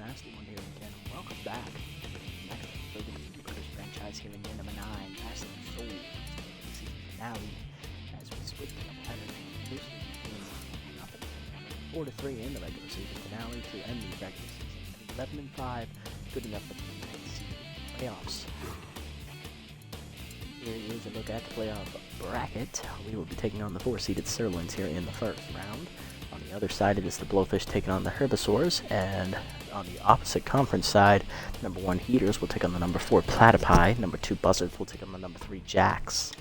nasty one here again. Welcome back. Back to the Freebooters franchise here in year number 9. Passing Souls. The season finale as we switch to the pattern. 4-3 in the regular season finale to end the regular season. 11-5, good enough for the playoffs. Here is a look at the playoff bracket. We will be taking on the 4-seeded Sirloins here in the first round. On the other side, it is the Blowfish taking on the Herbivores, and on the opposite conference side, number 1 Heaters will take on the number 4 Platypi, number 2 Buzzards will take on the number 3 Jacks.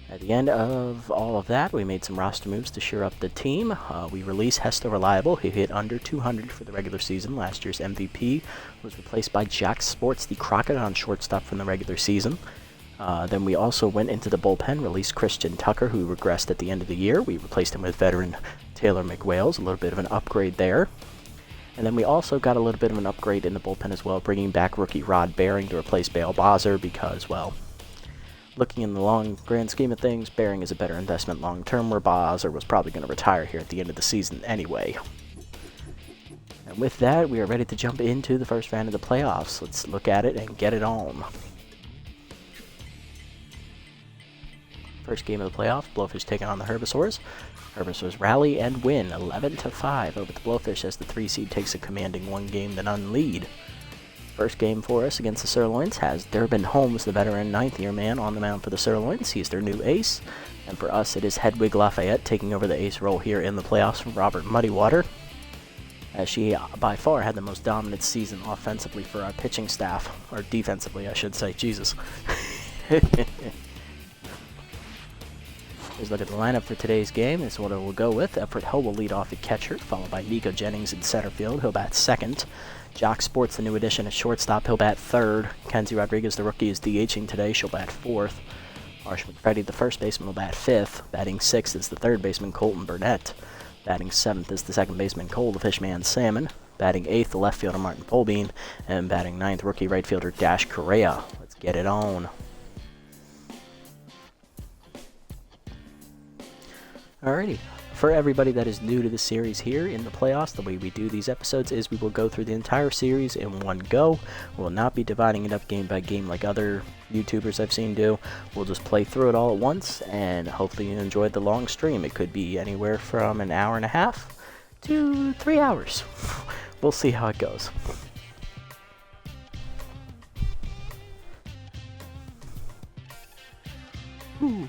At the end of all of that, we made some roster moves to shore up the team. We released Hester Reliable, who hit under 200 for the regular season. Last year's MVP was replaced by Jack Sports, the Crocodile shortstop from the regular season. Then we also went into the bullpen, released Christian Tucker, who regressed at the end of the year. We replaced him with veteran Taylor Mcwhales, a little bit of an upgrade there. And then we also got a little bit of an upgrade in the bullpen as well, bringing back rookie Rod Behring to replace Bale Bozzer because, well, looking in the long grand scheme of things, Behring is a better investment long term, where Bozzer was probably going to retire here at the end of the season anyway. And with that, we are ready to jump into the first round of the playoffs. Let's look at it and get it on. First game of the playoffs, Blowfish taking on the Herbivores. Herbivores rally and win 11-5 over the Blowfish as the 3 seed takes a commanding 1-game-to-none lead. First game for us against the Sirloins has Durbin Holmes, the veteran 9th-year man, on the mound for the Sirloins. He's their new ace. And for us, it is Hedwig Lafayette taking over the ace role here in the playoffs from Robert Muddywater, as she by far had the most dominant season offensively for our pitching staff, or defensively, I should say. Jesus. Here's a look at the lineup for today's game. This is what we'll go with. Everett Hill will lead off at catcher, followed by Nico Jennings in center field. He'll bat second. Jock Sports, the new addition at shortstop. He'll bat third. Kenzie Rodriguez, the rookie, is DHing today. She'll bat fourth. Marsh McFreddy, the first baseman, will bat fifth. Batting sixth is the third baseman, Colton Burnett. Batting seventh is the second baseman, Cole the Fishman Salmon. Batting eighth, the left fielder, Martin Polbean. And batting ninth, rookie right fielder, Dash Correa. Let's get it on. Alrighty, for everybody that is new to the series here in the playoffs, the way we do these episodes is we will go through the entire series in one go. We will not be dividing it up game by game like other YouTubers I've seen do. We'll just play through it all at once, and hopefully you enjoyed the long stream. It could be anywhere from an hour and a half to 3 hours. We'll see how it goes. Ooh.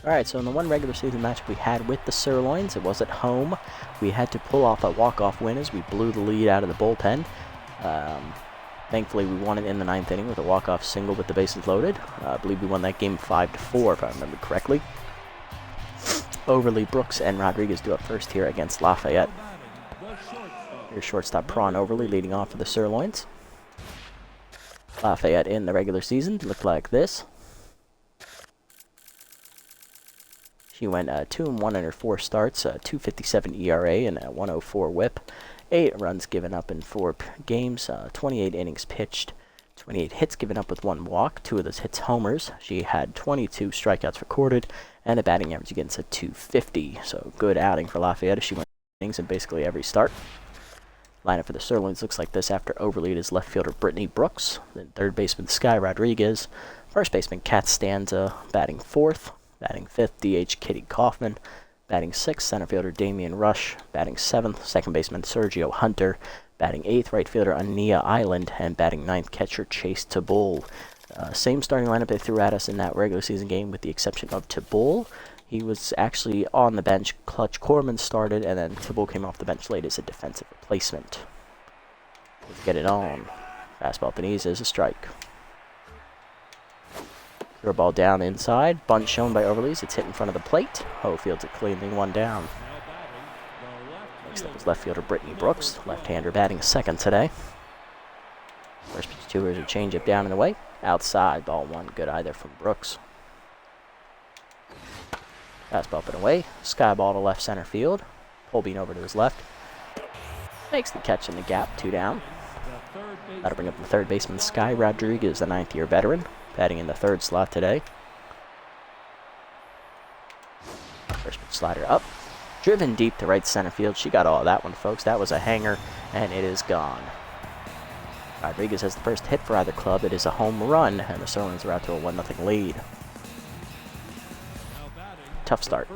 Alright, so in the one regular season match we had with the Sirloins, it was at home. We had to pull off a walk-off win as we blew the lead out of the bullpen. Thankfully, we won it in the 9th inning with a walk-off single with the bases loaded. I believe we won that game 5-4, if I remember correctly. Overly, Brooks, and Rodriguez do up first here against Lafayette. Here's shortstop Prawn Overly leading off for the Sirloins. Lafayette in the regular season looked like this. She went 2-1 in her 4 starts, 2.57 ERA and a 1.04 WHIP, 8 runs given up in 4 games, 28 innings pitched, 28 hits given up with 1 walk, 2 of those hits homers. She had 22 strikeouts recorded and a batting average against a .250. So good outing for Lafayette as she went innings in basically every start. Lineup for the Sirloins looks like this after Overly. It is left fielder Brittany Brooks, then third baseman Sky Rodriguez, first baseman Kat Stanza, batting fourth. Batting 5th, DH Kitty Kaufman. Batting 6th, center fielder Damian Rush. Batting 7th, second baseman Sergio Hunter. Batting 8th, right fielder Ania Island. And batting 9th, catcher Chase Tabul. Same starting lineup they threw at us in that regular season game with the exception of Tabul. He was actually on the bench. Clutch Corman started, and then Tabul came off the bench late as a defensive replacement. Let's get it on. Fastball Benitez is a strike. Throw ball down inside. Bunt shown by Overlees. It's hit in front of the plate. Ho fields it cleanly, 1 down. Next up is left fielder Brittany Brooks. Left-hander batting second today. First pitch to her is a changeup down and away. Outside, ball 1. Good eye there from Brooks. Fastball up and away. Sky ball to left center field. Polbean over to his left. Makes the catch in the gap. 2 down. That'll bring up the third baseman Sky Rodriguez, the 9th-year veteran. Batting in the 3rd slot today. First pitch slider up. driven deep to right center field. She got all of that one, folks. That was a hanger, and it is gone. Rodriguez has the first hit for either club. It is a home run, and the Serlings are out to a 1-0 lead. Tough start.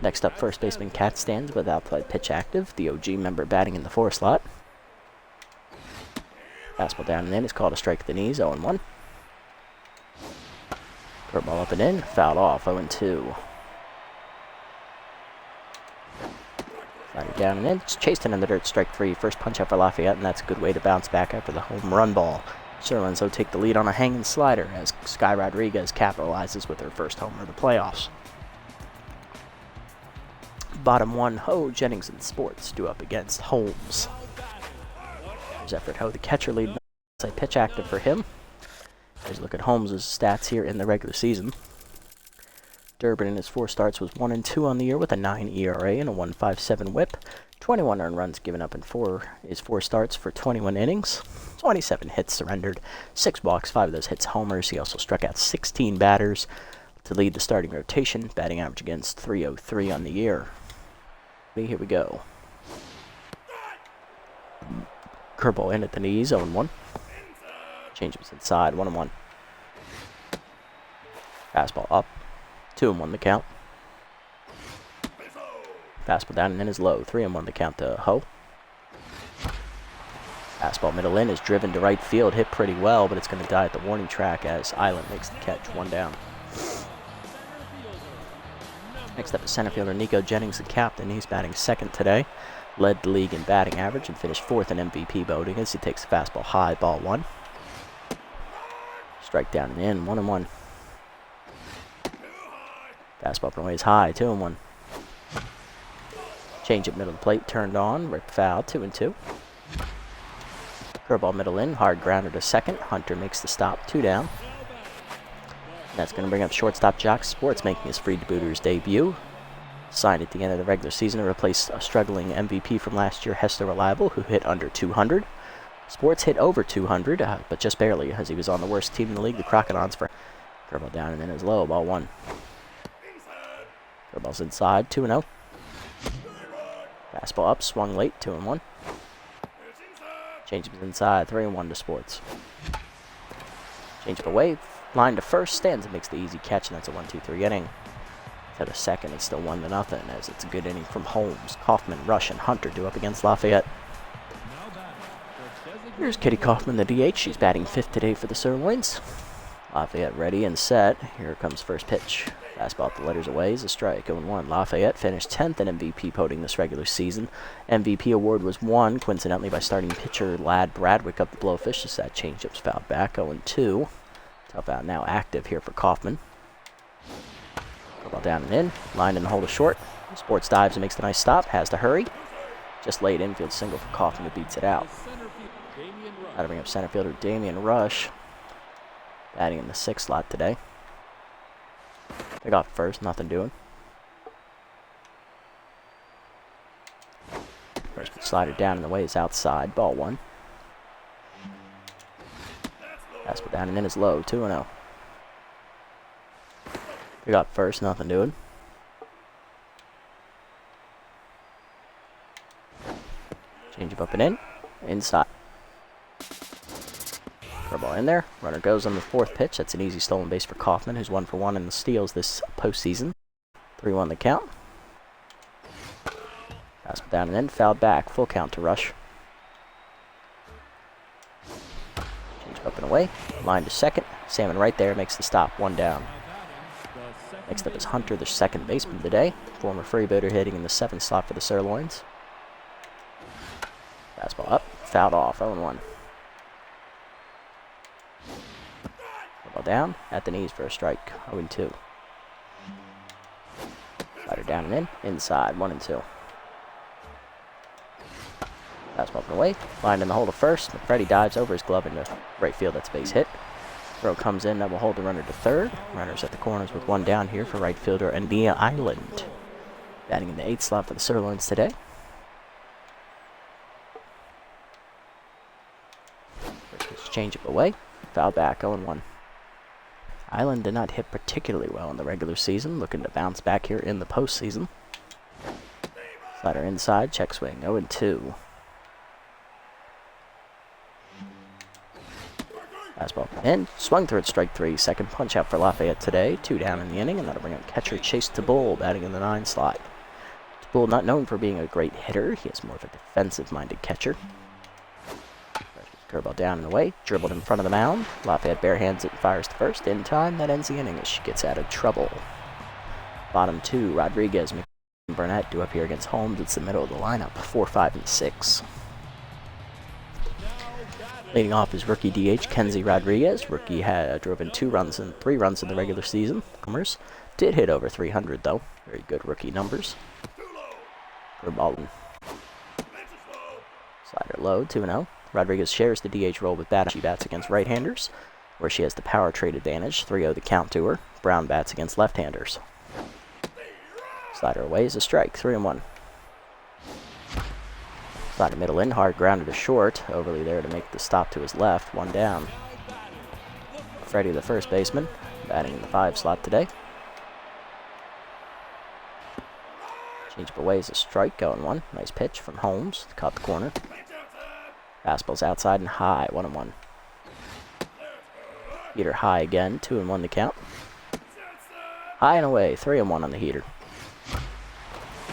Next up, first baseman Kat stands with outside pitch active. The OG member batting in the 4 slot. Fastball down and in is called a strike to the knees, 0-1. Curveball up and in, fouled off, 0-2. Slider down and in, it's chased in the dirt, strike 3. First punch out for Lafayette, and that's a good way to bounce back after the home run ball. Serlings will take the lead on a hanging slider as Sky Rodriguez capitalizes with her first homer of the playoffs. Bottom 1, Ho, Jennings, and Sports due up against Holmes. There's Everett Ho, the catcher, lead outside pitch active for him. Here's a look at Holmes' stats here in the regular season. Durbin in his 4 starts was 1-2 on the year with a 9 ERA and a 1.57 WHIP. 21 earned runs given up in 4 starts for 21 innings. 27 hits surrendered, 6 walks, 5 of those hits homers. He also struck out 16 batters to lead the starting rotation. Batting average against .303 on the year. Here we go. Curveball in at the knees, 0-1. Changeups inside, 1-1. Fastball up, 2-1 the count. Fastball down and in is low, 3-1 the count to Ho. Fastball middle in is driven to right field, hit pretty well, but it's going to die at the warning track as Island makes the catch, 1 down. Next up is centerfielder Nico Jennings, the captain. He's batting second today. Led the league in batting average and finished 4th in MVP voting as he takes the fastball high, ball 1. Strike down and in, 1-1. Fastball up and away is high, 2-1. Change at middle of the plate, turned on, ripped foul, 2-2. Curveball middle in, hard grounder to second. Hunter makes the stop, 2 down. That's going to bring up shortstop Jock Sports making his Freebooters debut. Signed at the end of the regular season to replace a struggling MVP from last year, Hester Reliable, who hit under 200. Sports hit over 200, but just barely, as he was on the worst team in the league, the Crocodons. For curveball down and then is low, ball 1. Curveball's inside, 2-0. Fastball up, swung late, 2-1. Changeup inside, 3-1 to Sports. Changeup away, line to first, stands and makes the easy catch, and that's a 1-2-3 inning. To the second, it's still 1-0, as it's a good inning from Holmes. Kaufman, Rush, and Hunter due up against Lafayette. Here's Kitty Kaufman, the DH. She's batting 5th today for the Sirloins. Lafayette ready and set. Here comes first pitch. Fastball up the letters away is a strike, 0-1. Lafayette finished 10th in MVP voting this regular season. MVP award was won, coincidentally, by starting pitcher Lad Bradwick up the Blowfish, as that changeup's fouled back, 0-2. Tough out now active here for Kaufman. Ball down and in, line in the hole to short. Sports dives and makes the nice stop, has to hurry. Just late infield single for Kaufman, who beats it out. That'll bring up center fielder Damian Rush, batting in the 6th slot today. They got first, nothing doing. First slider down in the way is outside, ball 1. Fastball down and in is low, 2-0. We got first, nothing doing. Change up and in, inside. Curveball in there. Runner goes on the 4th pitch. That's an easy stolen base for Kaufman, who's 1 for 1 in the steals this postseason. 3-1 the count. Fastball down and in, fouled back. Full count to Rush. Change up and away. Line to second. Salmon right there makes the stop. 1 down. Next up is Hunter, the second baseman today. Former Freebooter hitting in the 7th slot for the Sirloins. Fastball up, fouled off, 0-1. Ball down, at the knees for a strike, 0-2. Slider down and in, inside, 1-2. Fastball up and away, lined in the hole to first. McFreddy dives over his glove into right field, that's base hit. Throw comes in, that will hold the runner to 3rd. Runners at the corners with 1 down here for right fielder Ania Island. Batting in the 8th slot for the Sirloins today. First change up away, foul back, 0-1. Island did not hit particularly well in the regular season, looking to bounce back here in the postseason. Slider inside, check swing, 0-2. Fastball in, swung through it, strike 3. Second punch out for Lafayette today. 2 down in the inning, and that'll bring up catcher Chase Bull batting in the 9 slot. Bull not known for being a great hitter. He is more of a defensive-minded catcher. Curveball down and away, dribbled in front of the mound. Lafayette barehands it and fires to first. In time, that ends the inning as she gets out of trouble. Bottom 2, Rodriguez, Colton Burnett due up here against Holmes. It's the middle of the lineup, 4, 5, and 6. Leading off is rookie DH Kenzie Rodriguez. Rookie drove in 3 runs in the regular season. Homers did hit over 300 though. Very good rookie numbers. Curveball. Slider low, 2-0. Rodriguez shares the DH role with Batty. She bats against right-handers, where she has the power trade advantage. 3-0 the count to her. Brown bats against left-handers. Slider away is a strike, 3-1. Slider middle in, hard grounded to short. Overly there to make the stop to his left, 1 down. Freddie, the first baseman, batting in the 5 slot today. Change up away is a strike, going 1. Nice pitch from Holmes, caught the corner. Fastball's outside and high, 1-1. Heater high again, 2-1 the count. High and away, 3-1 on the heater.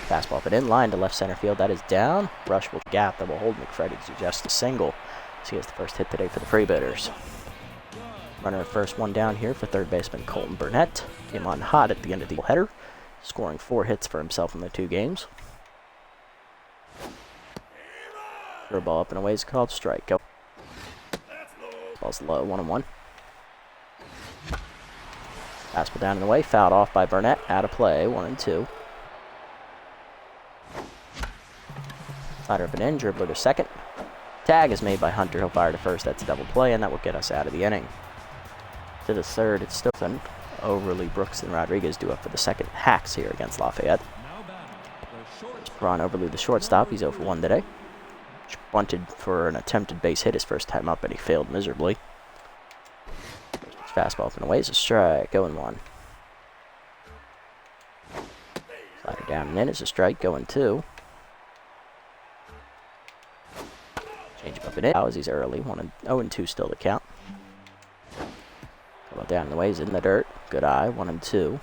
Fastball up and in, line to left center field. That is down. Rush will gap that will hold McFreddy to just a single. So he has the first hit today for the Freebooters. Runner at first, 1 down here for third baseman Colton Burnett. Came on hot at the end of the header, scoring 4 hits for himself in the 2 games. Curveball up and away is called strike. Go. Ball's low, 1-1. Fastball down and away, fouled off by Burnett. Out of play, 1-2. Slider up and in, dribbler to second. Tag is made by Hunter. He'll fire to first. That's a double play, and that will get us out of the inning. To the third, it's Stofan. Overly, Brooks, and Rodriguez due up for the second hacks here against Lafayette. Ron Overly, the shortstop. He's 0 for 1 today. Bunted for an attempted base hit his first time up, and he failed miserably. Fastball up and away is a strike, 0-1. Slider down and in is a strike, 0-2. Change up and in. As he's early, 0-2 still to count. Curveball down and away is in the dirt. Good eye, 1-2.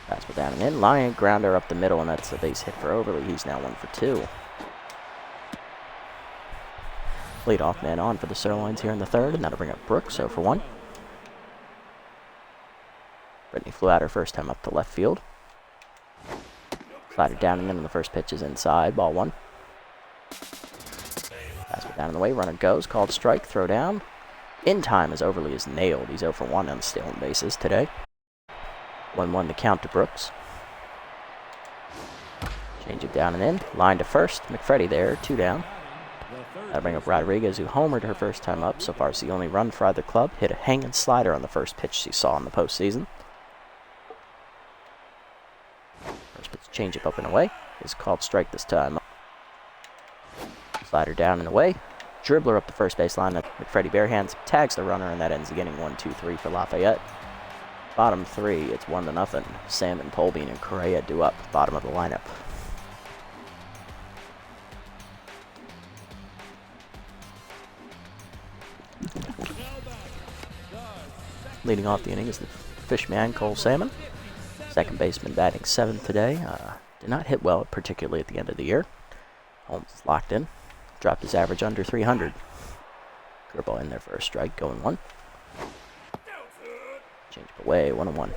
Fastball down and in. Line grounder up the middle, and that's a base hit for Overly. He's now 1 for 2. Leadoff man on for the Sirloins here in the third, and that'll bring up Brooks, 0 for 1. Brittany flew out her first time up to left field. Slider down and in, the first pitch is inside, ball 1. Fastball down in the way, runner goes, called strike, throw down. In time as Overly is nailed. He's 0 for 1 on stolen bases today. 1-1 the count to Brooks. Change it down and in, line to first. McFreddy there, 2 down. That'll bring up Rodriguez, who homered her first time up. So far, it's the only run for either club. Hit a hanging slider on the first pitch she saw in the postseason. First pitch change up and away is called strike this time. Slider down and away. Dribbler up the first base line. McFreddy barehands, tags the runner, and that ends the inning 1-2-3 for Lafayette. Bottom 3, it's 1-0. Salmon, Polbean, and Correa due up. Bottom of the lineup. Leading off the inning is the fishman, Cole Salmon. Second baseman batting 7th today. Did not hit well, particularly at the end of the year. Holmes is locked in. Dropped his average under 300. Curveball in there for a strike, going 1. Change up away, 1-1.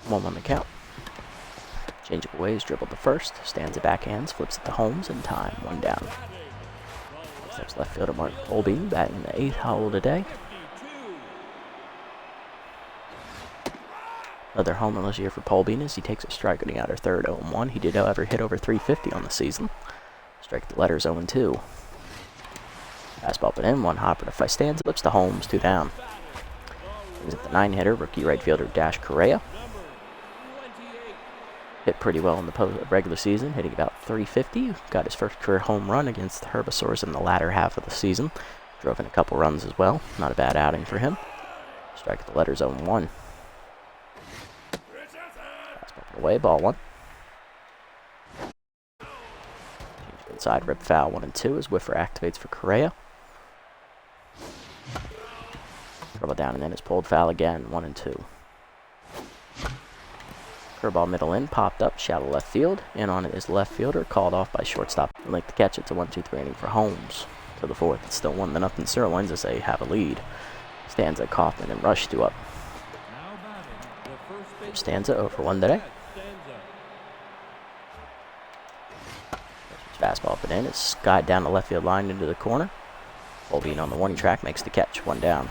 One on the count. Change up away is dribbled to first. Stands at backhands, flips it to Holmes in time. 1 down. Steps left fielder Mark Polbean, batting the 8th hole today. Another homerless year for Polbean as he takes a strike getting out of third, 0-1. He did, however, hit over 350 on the season. Strike the letters 0-2. Fastball up and in, one hopper to Stanza, flips to Holmes, 2 down. He's at the 9-hitter, rookie right fielder Dash Correa. Hit pretty well in the regular season, hitting about 350. Got his first career home run against the Herbivores in the latter half of the season. Drove in a couple runs as well. Not a bad outing for him. Strike at the letters 0-1. Fastball away, ball 1. Inside, rip foul 1-2 as Whiffer activates for Correa. Curveball down and then is pulled foul again, 1-2. Curveball middle in, popped up, shallow left field. In on it is left fielder, called off by shortstop. Like to catch it to 1-2-3 inning for Holmes. To the 4th, it's still 1-0 Sirloins as they have a lead. Stanza, Kaufman, and Rush 2 up. Stanza 0 for 1 today. Fastball up and in. It's skied down the left field line into the corner. Volbean on the warning track makes the catch, 1 down.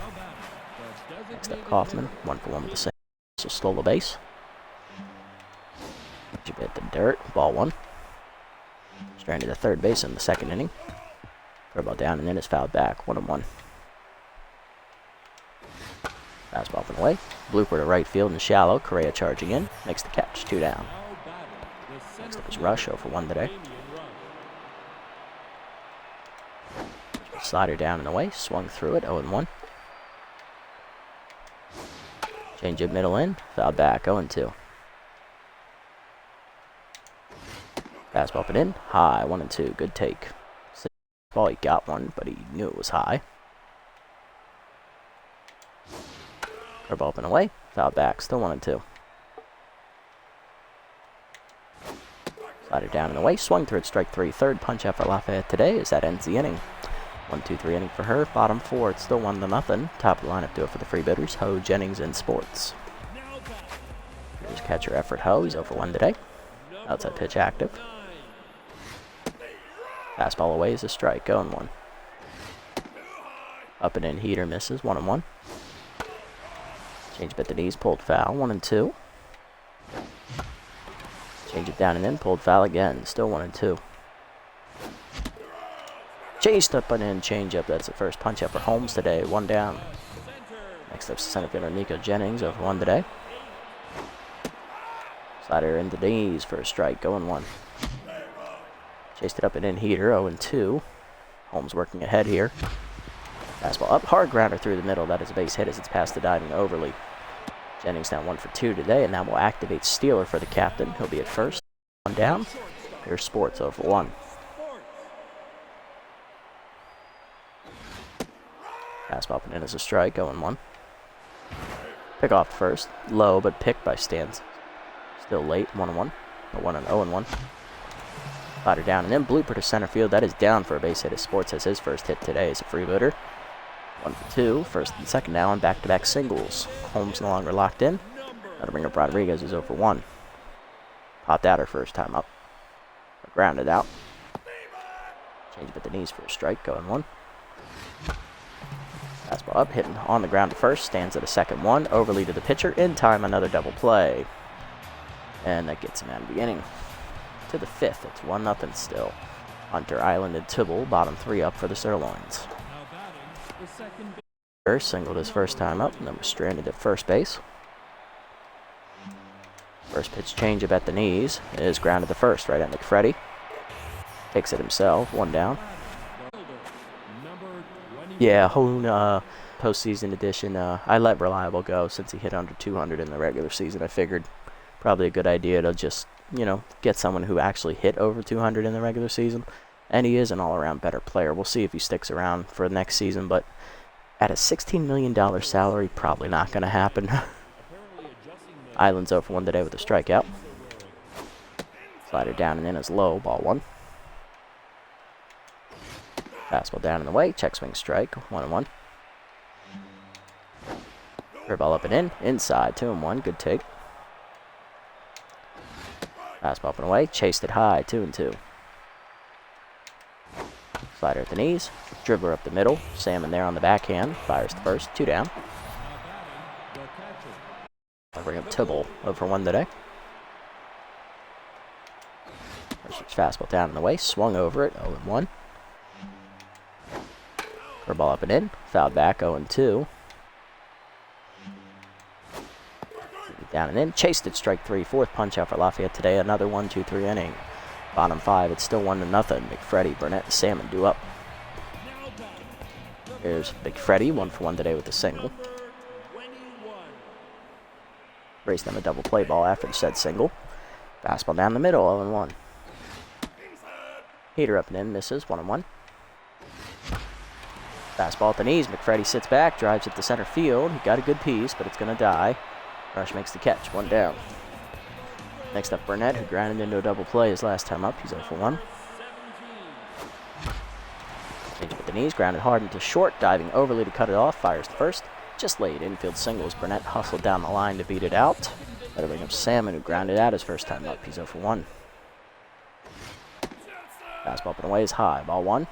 Next up, Kaufman, 1 for 1 with the same. So slow the base. Hit the dirt, ball 1. Stranded to third base in the 2nd inning. Curveball down and then is fouled back, 1-1. Fastball up and away. Blooper to right field and shallow. Correa charging in, makes the catch, 2 down. Next up is Rush, 0 for 1 today. Slider down and away, swung through it, 0-1. Change it middle in, fouled back, 0-2. Fastball up and in, high, 1-2, good take. Ball, he got one, but he knew it was high. Curveball up and away, fouled back, still 1-2. Slider down and away, swung through it, strike 3, third punch out for Lafayette today as that ends the inning. 1-2-3 inning for her, bottom 4, it's still 1-0. Top of the lineup do it for the Freebooters, Ho, Jennings, and Sports. Here's catcher effort Ho, he's 0 for 1 today. Outside pitch active. Fastball away is a strike, 0-1. Up and in, heater misses, 1-1. Change it at the knees, pulled foul, 1-2. Change it down and in, pulled foul again, still 1-2. Chased up and in, change up, that's the first punch up for Holmes today, 1 down. Next up, Centerfielder Nico Jennings, 0 for 1 today. Slider into the knees for a strike, 0-1. Chased it up and in, heater, 0-2. Holmes working ahead here. Fastball up, hard grounder through the middle. That is a base hit as it's past the diving Overly. Jennings now 1 for 2 today, and that will activate Steeler for the captain. He'll be at first. 1 down. Here's Sports, 0 for 1. Fastball up and in as a strike, 0-1. Pick off first. Low, but picked by Stans. Still late, 1-1. 0-1. Slider down and then blooper to center field. That is down for a base hit as Sports has his first hit today as a Freebooter. 1 for 2. First and second now on back-to-back singles. Holmes no longer locked in. That'll bring up Rodriguez, who's 0 for 1. Popped out her first time up. Grounded out. Change it at the knees for a strike, 0-1. Fastball up, hitting on the ground to first. Stands at a second 1. Overly to the pitcher. In time, another double play. And that gets him out of the inning. To the 5th, it's 1-0 still. Hunter, Island, and Tibble, bottom 3 up for the Sirloins. First singled his first time up, and then was stranded at first base. First pitch change up at the knees is grounded to first, right at McFreddy. Takes it himself, 1 down. Yeah, Hoon, postseason edition. I let Reliable go since he hit under 200 in the regular season. I figured probably a good idea to just, get someone who actually hit over 200 in the regular season. And he is an all-around better player. We'll see if he sticks around for the next season, but at a $16 million salary, probably not going to happen. Island's 0 for 1 today with a strikeout. Slider down and in is low, ball 1. Fastball down and away, check swing strike, 1-1. Curveball up and in, inside, 2-1, good take. Fastball up and away, chased it high, 2-2. Slider at the knees, dribbler up the middle, Salmon there on the backhand, fires the first, 2 down. I'll bring up Tibble, 0 for 1 today. First fastball down and away, swung over it, 0-1. Curveball up and in. Fouled back, 0-2. Down and in. Chased it, strike 3. Fourth punch out for Lafayette today. Another 1-2-3 inning. Bottom 5, it's still 1-0. McFreddy, Burnett, and Salmon due up. Here's McFreddy, 1-for-1 today with a single. Raced them a double play ball after the said single. Fastball down the middle, 0-1. Heater up and in, misses, 1-1. Fastball at the knees, McFreddy sits back, drives it to center field. He got a good piece, but it's going to die. Rush makes the catch, 1 down. Next up, Burnett, who grounded into a double play his last time up. He's 0-for-1. Change up at the knees, grounded hard into short, diving overly to cut it off, fires the first. Just late infield singles. Burnett hustled down the line to beat it out. That'll bring up Salmon, who grounded out his first time up. He's 0-for-1. Fastball up and away is high. Ball 1.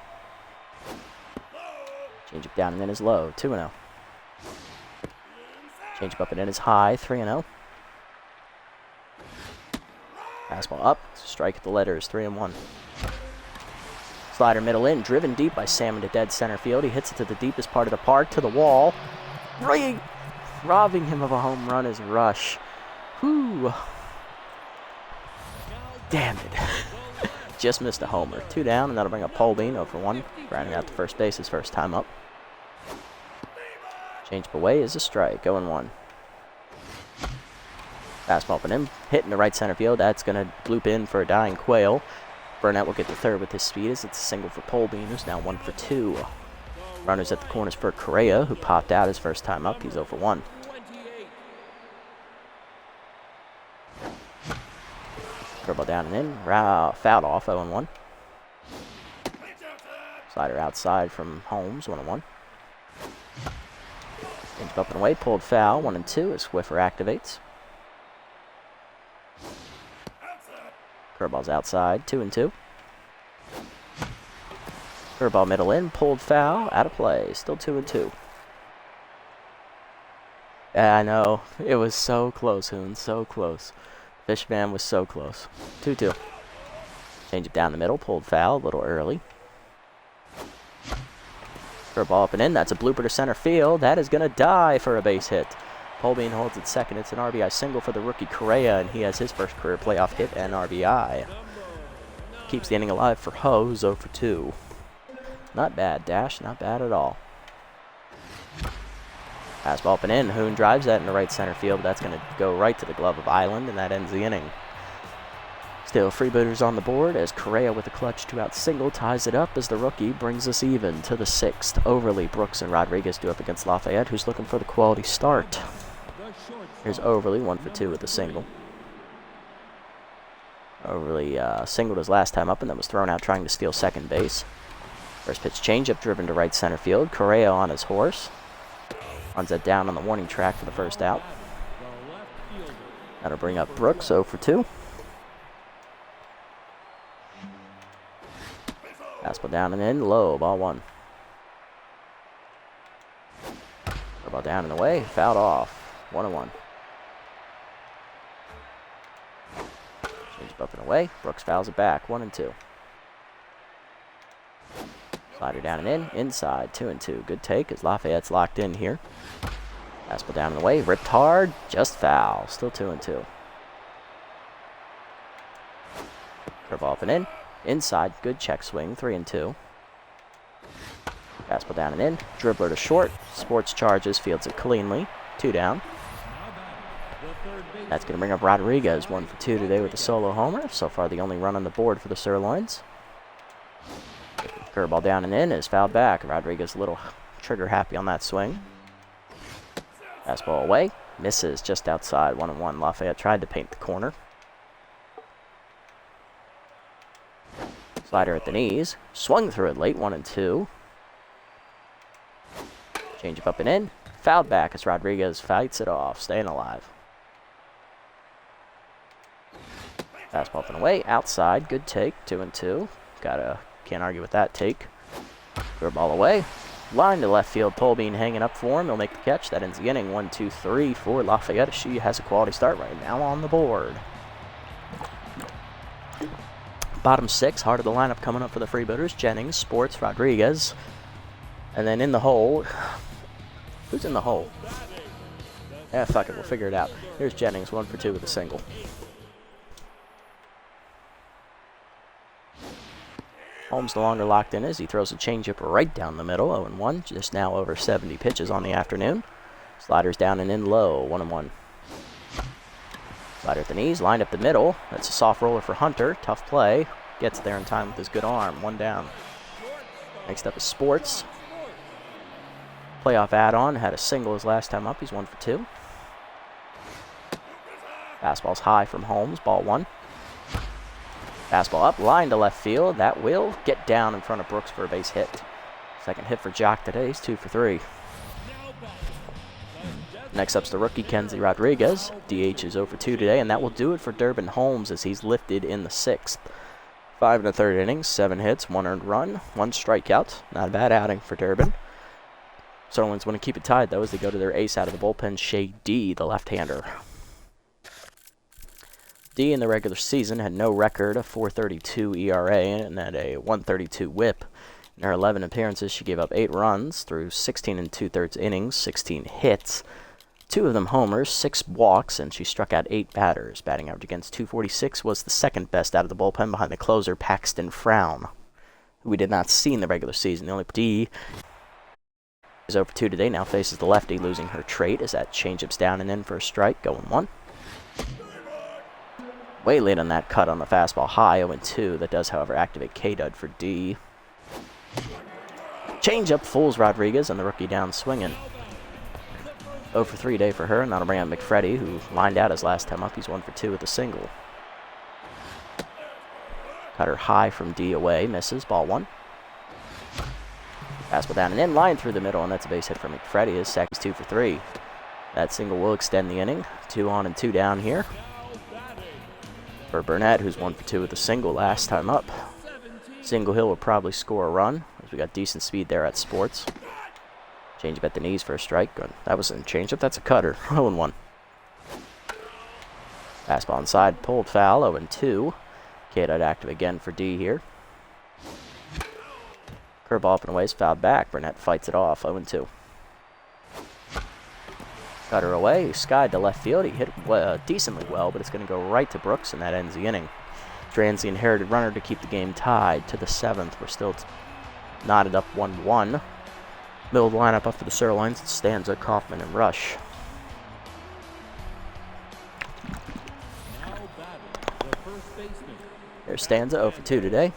Change up down and in is low. 2-0. Change up and in is high. 3-0. Fastball up. Strike at the letters. 3-1. Slider middle in. Driven deep by Salmon to dead center field. He hits it to the deepest part of the park, to the wall. Robbing him of a home run is Rush. Whew. Damn it. Just missed a homer. 2 down, and that'll bring up Polbean, 0-for-1. Grounding out to first base his first time up. Change up away is a strike, 0-1. Fastball up and in, hitting the right center field. That's going to bloop in for a dying Quail. Burnett will get the third with his speed as it's a single for Polbean, who's now 1-for-2. Runners at the corners for Correa, who popped out his first time up. He's 0-for-1. Curveball down and in. Fouled off, 0-1. Slider outside from Holmes, 1-1. Changed up and away, pulled foul, 1-2 as Swiffer activates. Curveball's outside, 2-2. Curveball middle in, pulled foul, out of play, still 2-2. Yeah, I know, it was so close, Hoon, so close. Fishman was so close. 2-2. Change it down the middle, pulled foul, a little early. Curveball up and in, that's a blooper to center field. That is going to die for a base hit. Polbean holds it second. It's an RBI single for the rookie Correa, and he has his first career playoff hit and RBI. Keeps the inning alive for Ho, who's 0-for-2. Not bad, Dash. Not bad at all. Fastball up and in. Hoon drives that into right center field. That's going to go right to the glove of Island, and that ends the inning. Still Freebooters on the board as Correa with a clutch 2-out single ties it up as the rookie brings us even to the 6th. Overly, Brooks and Rodriguez do up against Lafayette, who's looking for the quality start. Here's Overly, 1-for-2 with a single. Overly singled his last time up and then was thrown out trying to steal second base. First pitch changeup driven to right center field. Correa on his horse. Runs that down on the warning track for the first out. That'll bring up Brooks, 0-for-2. Fastball down and in, low, ball 1. Ball down and away, fouled off, 1-1. Change up and away, Brooks fouls it back, 1-2. Slider down and in, inside, 2-2. Good take as Lafayette's locked in here. Fastball down and away, ripped hard, just foul, still 2-2. Curveball up and in. Inside, good check swing, 3-2. Fastball down and in. Dribbler to short. Sports charges, fields it cleanly. 2 down. That's going to bring up Rodriguez, 1-for-2 today with a solo homer. So far, the only run on the board for the Sirloins. Curveball down and in is fouled back. Rodriguez a little trigger happy on that swing. Fastball away. Misses just outside, 1-1. Lafayette tried to paint the corner. Slider at the knees. Swung through it late, 1-2. Change up and in. Fouled back as Rodriguez fights it off, staying alive. Fastball up and away. Outside. Good take. 2-2. Can't argue with that take. Curveball away. Line to left field. Polbean hanging up for him. He'll make the catch. That ends the inning. 1-2-3 for Lafayette. She has a quality start right now on the board. Bottom 6, heart of the lineup coming up for the Freebooters. Jennings, Sports, Rodriguez. And then in the hole, who's in the hole? Yeah, fuck it, we'll figure it out. Here's Jennings, 1 for 2 with a single. Holmes no longer locked in as he throws a changeup right down the middle, 0-1, just now over 70 pitches on the afternoon. Sliders down and in low, 1-1. Slider at the knees, lined up the middle. That's a soft roller for Hunter. Tough play. Gets there in time with his good arm. 1 down. Next up is Sports. Playoff add-on. Had a single his last time up. He's 1 for 2. Fastball's high from Holmes. Ball 1. Fastball up. Line to left field. That will get down in front of Brooks for a base hit. Second hit for Jock today. He's 2 for 3. Next up's the rookie, Kenzie Rodriguez. DH is 0 for 2 today, and that will do it for Durbin Holmes as he's lifted in the 6th. 5 1/3 innings, 7 hits, 1 earned run, 1 strikeout. Not a bad outing for Durbin. Sirloins want to keep it tied, though, as they go to their ace out of the bullpen, Shea D, the left-hander. D in the regular season had no record, a 4.32 ERA, and had a 1.32 WHIP. In her 11 appearances, she gave up 8 runs through 16 2/3 innings, 16 hits. 2 of them homers, 6 walks, and she struck out 8 batters. Batting average against .246 was the second best out of the bullpen behind the closer, Paxton Frown, who we did not see in the regular season. The only D is 0 for 2 today, now faces the lefty, losing her trait as that changeup's down and in for a strike, 0-1. Way late on that cut on the fastball, high, 0-2. That does, however, activate K-Dud for D. Changeup fools Rodriguez, and the rookie down swinging. 0 for 3 day for her, and that'll bring out McFreddy, who lined out his last time up. He's 1 for 2 with a single. Cutter high from D away, misses, ball 1. Fastball down and in, line through the middle, and that's a base hit for McFreddy. His second is 2 for 3. That single will extend the inning. 2 on and 2 down here for Burnett, who's 1 for 2 with a single last time up. Single hill will probably score a run, as we got decent speed there at Sports. Changeup at the knees for a strike. Good. That wasn't a changeup, that's a cutter. 0-1. Fastball inside, pulled foul, 0-2. K-Dud active again for D here. Curveball up and away is fouled back. Burnett fights it off, 0-2. Cutter away, skied to left field. He hit it decently well, but it's going to go right to Brooks, and that ends the inning. Drains the inherited runner to keep the game tied to the 7th. We're still knotted up 1-1. Middle of the lineup up for the Sirloins, Stanza, Kaufman, and Rush. There's Stanza, 0 for 2 today.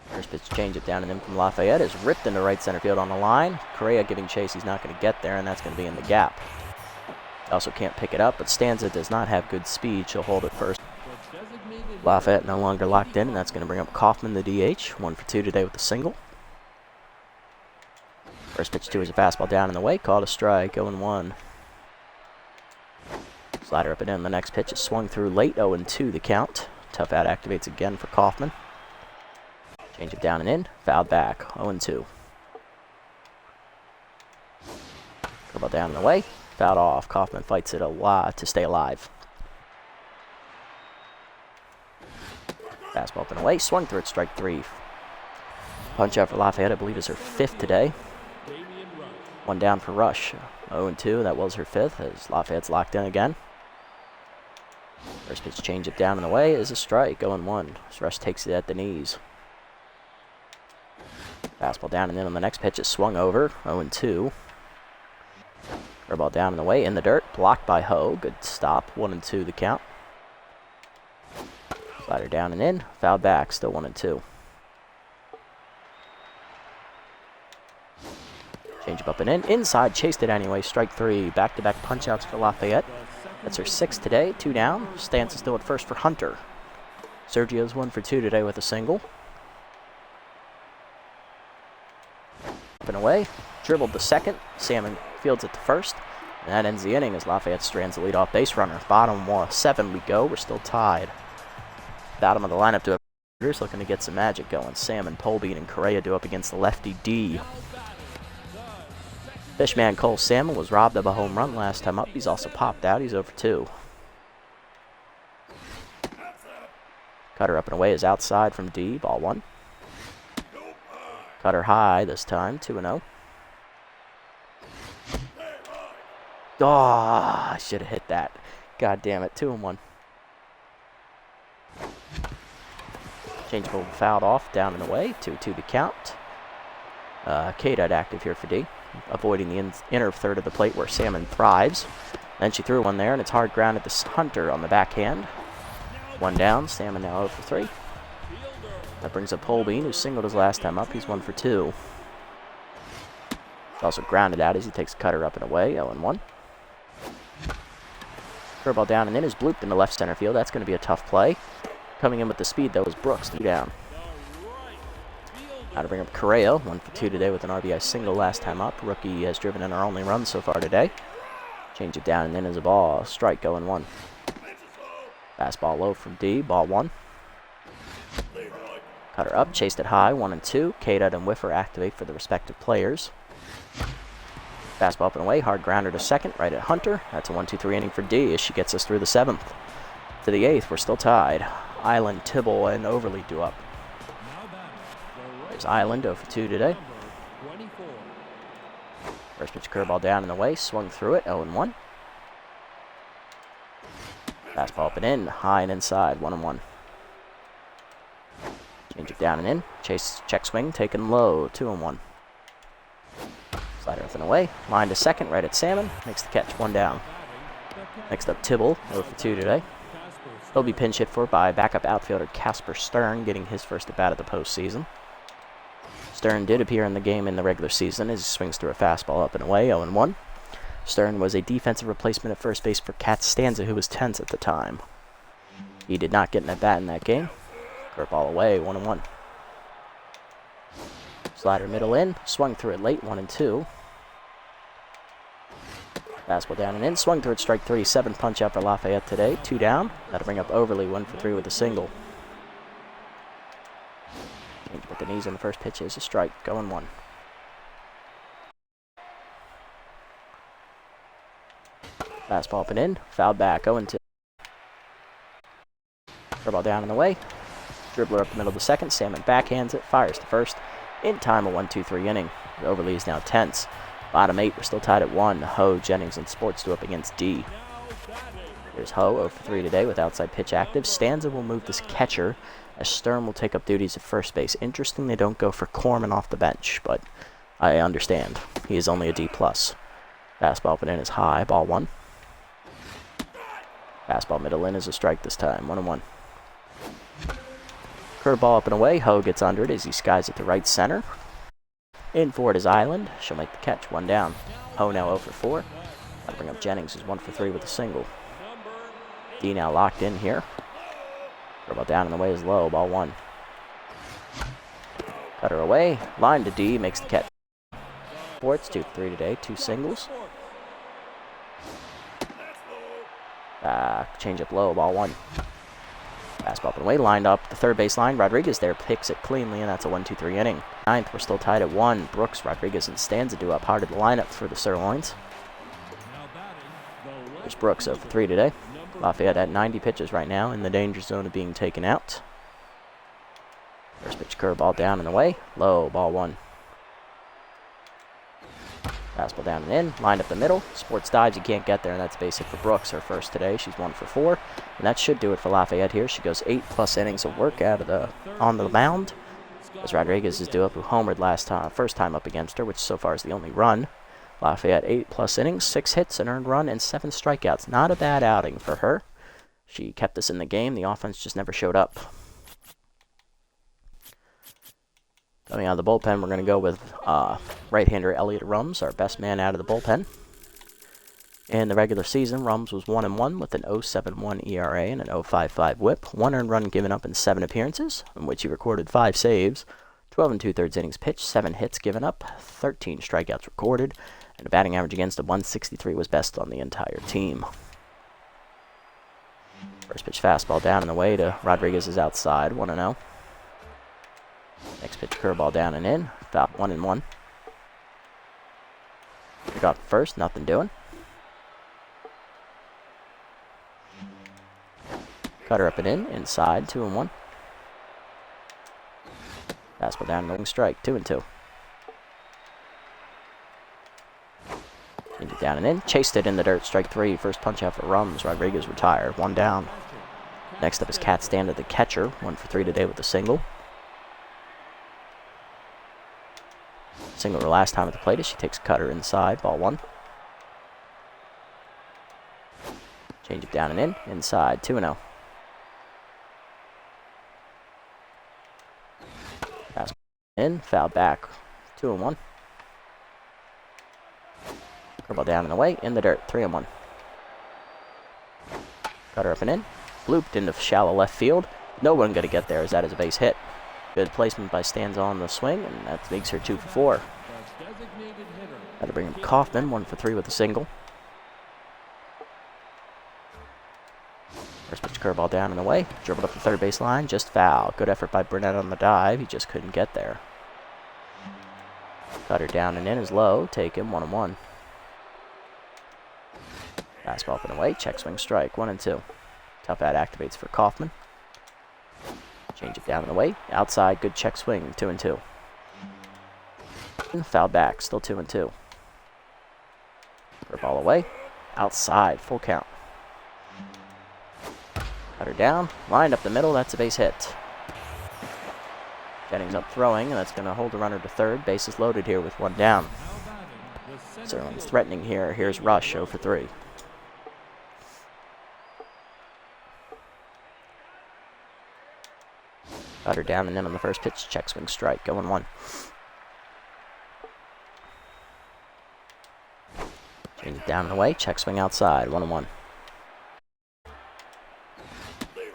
First pitch changeup down and in from Lafayette is ripped into right center field on the line. Correa giving chase, he's not going to get there, and that's going to be in the gap. Also can't pick it up, but Stanza does not have good speed. She'll hold it first. Lafayette no longer locked in, and that's going to bring up Kaufman, the DH. 1 for 2 today with a single. First pitch 2 is a fastball down in the way, called a strike, 0-1. Slider up and in. The next pitch is swung through late, 0-2 the count. Tough out activates again for Kaufman. Change it down and in, fouled back, 0-2. Curveball down and away, fouled off. Kaufman fights it a lot to stay alive. Fastball up and away, swung through it, strike 3. Punch out for Lafayette, I believe, is her 5th today. 1 down for Rush, 0-2. That was her 5th as Lafayette's locked in again. First pitch change it down and away is a strike, 0-1. As Rush takes it at the knees. Fastball down and in on the next pitch is swung over, 0-2. Curveball down and away in the dirt, blocked by Ho. Good stop, 1-2 the count. Slider down and in, fouled back, still 1-2. Change up and in, inside, chased it anyway, strike 3. Back-to-back punch-outs for Lafayette. That's her 6th today, 2 down. Stance is still at first for Hunter. Sergio's 1 for 2 today with a single. Up and away, dribbled the second. Salmon fields at the first. And that ends the inning as Lafayette strands the leadoff base runner. Bottom 7 we go, we're still tied. Bottom of the lineup to Freebooters looking to get some magic going. Salmon, Polbean, and Correa do up against the lefty D. Fishman Cole Salmon was robbed of a home run last time up. He's also popped out. He's 0 for 2. Cutter up and away is outside from D, ball 1. Cutter high this time, 2-0. Oh, I should have hit that. God damn it, 2-1. Changeable fouled off, down and away, 2-2 to count. K-Dot active here for D, avoiding the inner third of the plate where Salmon thrives. Then she threw one there, and it's hard grounded to Hunter on the backhand. 1 down, Salmon now 0 for 3. That brings up Holbein, who singled his last time up. He's 1 for 2. It's also grounded out as he takes Cutter up and away, 0-1. Curveball down and in is blooped in the left center field. That's going to be a tough play. Coming in with the speed, though, is Brooks, 2 down. Now to bring up Correa, 1 for 2 today with an RBI single last time up. Rookie has driven in our only run so far today. Change it down and in is a ball. Strike, 0-1. Fastball low from D, ball 1. Cutter up, chased it high, 1-2. K-Dot and Whiffer activate for the respective players. Fastball up and away, hard grounder to second, right at Hunter. That's a 1-2-3 inning for D as she gets us through the 7th. To the 8th, we're still tied. Island, Tibble, and Overly due up. There's Island, 0 for 2 today. First pitch curveball down and away, swung through it, 0-1. Fastball up and in, high and inside, 1-1. Change it down and in, chase, check swing, taken low, 2-1. Slider up and away, line to second, right at Salmon, makes the catch, 1 down. Next up, Tibble, 0 for 2 today. He'll be pinch hit for by backup outfielder Casper Stern, getting his first at-bat of the postseason. Stern did appear in the game in the regular season as he swings through a fastball up and away, 0-1. Stern was a defensive replacement at first base for Kat Stanza, who was tense at the time. He did not get an at-bat in that game. Curveball away, 1-1. Slider middle in, swung through it late, 1-2. Fastball down and in, swung through it, strike 3, 7 punch out for Lafayette today, 2 down. That'll bring up Overly, 1 for 3 with a single. With the knees on the first pitch is a strike, 1. Fastball up and in, fouled back, 0-2. Curveball down and away. Dribbler up the middle of the second, Salmon backhands it, fires to first. In time, a 1-2-3 inning. Overly is now tense. Bottom 8, we're still tied at 1. Ho, Jennings, and Sports do up against D. There's Ho, 0 for 3 today with outside pitch active. Stanza will move this catcher, as Stern will take up duties at first base. Interesting they don't go for Corman off the bench, but I understand. He is only a D+. Fastball up and in is high, ball 1. Fastball middle in is a strike this time, 1-1. Curveball up and away, Ho gets under it as he skies it to right center. In for it is Island, she'll make the catch, 1 down. Ho now 0 for 4. That'll bring up Jennings, who's 1 for 3 with a single. D now locked in here. Curveball down and away is low, ball 1. Cutter away, line to D, makes the catch. Sports, 2 for 3 today, 2 singles. Change up low, ball 1. Fastball up and away, lined up the third base line. Rodriguez there picks it cleanly, and that's a 1-2-3 inning. 9th, we're still tied at 1. Brooks, Rodriguez, and Stanza do up hard at the lineup for the Sirloins. There's Brooks, 0 for 3 today. Lafayette at 90 pitches right now in the danger zone of being taken out. First pitch curveball down and away. Low, ball 1. Fastball down and in, lined up the middle. Sports dives, you can't get there, and that's basic for Brooks, her first today. She's 1 for 4, and that should do it for Lafayette here. She goes 8+ innings of work on the mound, as Rodriguez is due up, who homered first time up against her, which so far is the only run. Lafayette 8+ innings, 6 hits, an earned run, and 7 strikeouts. Not a bad outing for her. She kept us in the game. The offense just never showed up. Coming out of the bullpen, we're going to go with right-hander Elliot Rums, our best man out of the bullpen. In the regular season, Rums was 1-1 with an 0.71 ERA and an 0.55 WHIP. 1 earned run given up in 7 appearances, in which he recorded 5 saves, 12 2/3 innings pitched, 7 hits given up, 13 strikeouts recorded, and a batting average against a 163 was best on the entire team. First pitch fastball down and away to Rodriguez is outside, 1-0. Next pitch curveball down and in, about 1-1. Drop first, nothing doing. Cutter up and in, inside, 2-1. Fastball down and strike, 2-2. Changed it down and in. Chased it in the dirt, strike 3. First punch out for Rums. Rodriguez retired, 1 down. Next up is Cat Stand, the catcher, 1 for 3 today with a single. Single her last time at the plate as she takes a cutter inside, ball 1. Change it down and in, inside, 2-0. Fastball in, foul back, 2-1. Curveball down and away, in the dirt, 3-1. Cutter up and in, blooped into shallow left field. No one going to get there as that is a base hit. Good placement by Stans on the swing, and that makes her 2 for 4. Got to bring him Kaufman, 1 for 3 with a single. First pitch curveball down and away. Dribbled up the third base line, just foul. Good effort by Burnett on the dive, he just couldn't get there. Cutter down and in is low, take him, 1-1. Fastball up and away, check swing strike, 1-2. Tough ad activates for Kaufman. Change it down and away, outside, good check swing, 2-2. And foul back, still 2-2. Ball away, outside, full count. Cutter down, lined up the middle, that's a base hit. Jennings up throwing, and that's going to hold the runner to third. Bases loaded here with 1 down. Sterling's threatening here. Here's Rush, 0 for 3. Cutter down and in on the first pitch, check swing strike, 0-1. Change it down and away, check swing outside, 1-1.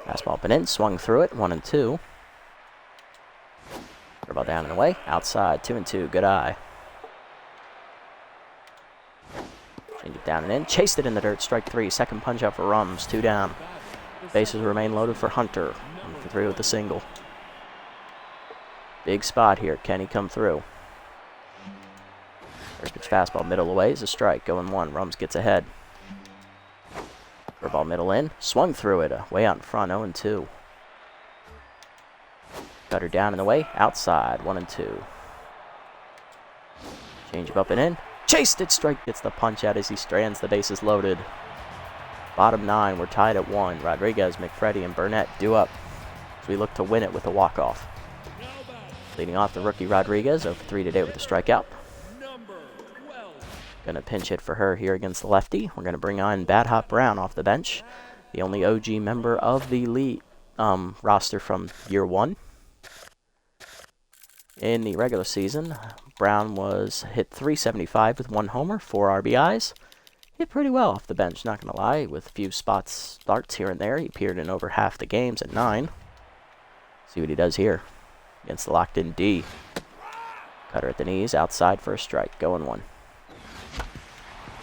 Fastball up and in, swung through it, 1-2. Curveball down and away, outside, 2-2, good eye. Change it down and in, chased it in the dirt, strike 3, second punch out for Rums, 2 down. Bases remain loaded for Hunter, 1 for 3 with a single. Big spot here, can he come through? First pitch fastball, middle away is a strike, 0-1, Rums gets ahead. Curveball middle in, swung through it, way out in front, 0-2. Cutter down and away, outside, 1-2. Change up and in, chased it, strike, gets the punch out as he strands, the bases loaded. Bottom 9, we're tied at 1. Rodriguez, McFreddy, and Burnett due up as we look to win it with a walk-off. Leading off the rookie Rodriguez, 0 for 3 today with a strikeout. Gonna pinch hit for her here against the lefty. We're gonna bring on Bad Hop Brown off the bench, the only OG member of the league roster from year 1. In the regular season, Brown was hit .375 with 1 homer, 4 RBIs. Hit pretty well off the bench, not gonna lie, with a few starts here and there. He appeared in over half the games at 9. See what he does here against the locked-in D. Cutter at the knees, outside for a strike, 0-1.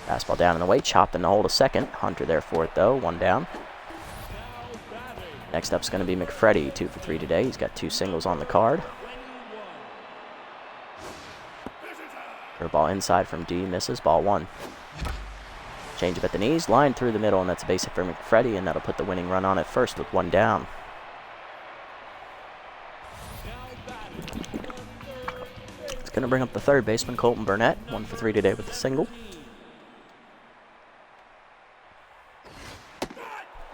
Fastball down and away, chopped in the hole to second. Hunter there for it though, 1 down. Next up's going to be McFreddy, 2 for 3 today. He's got 2 singles on the card. Curveball inside from D, misses, ball 1. Change up at the knees, line through the middle, and that's a base hit for McFreddy, and that'll put the winning run on at first with 1 down. It's going to bring up the third baseman, Colton Burnett, 1 for 3 today with a single.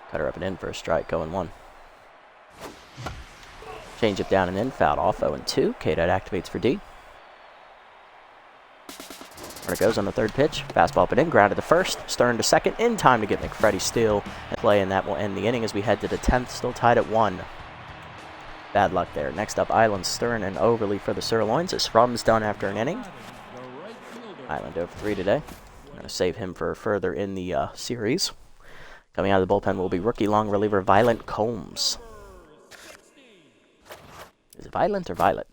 Cutter up and in for a strike, 0-1. Change it down and in, fouled off, 0-2. K-Dot activates for D. There it goes on the third pitch. Fastball up and in, grounded to first. Stern to second, in time to get McFreddy steal and play, and that will end the inning as we head to the 10th, still tied at 1. Bad luck there. Next up, Island, Stern, and Overly for the Sirloins. As Rum's done after an inning. Island 0 for 3 today. I'm going to save him for further in the series. Coming out of the bullpen will be rookie long reliever Violent Combs. Is it Violent or Violet?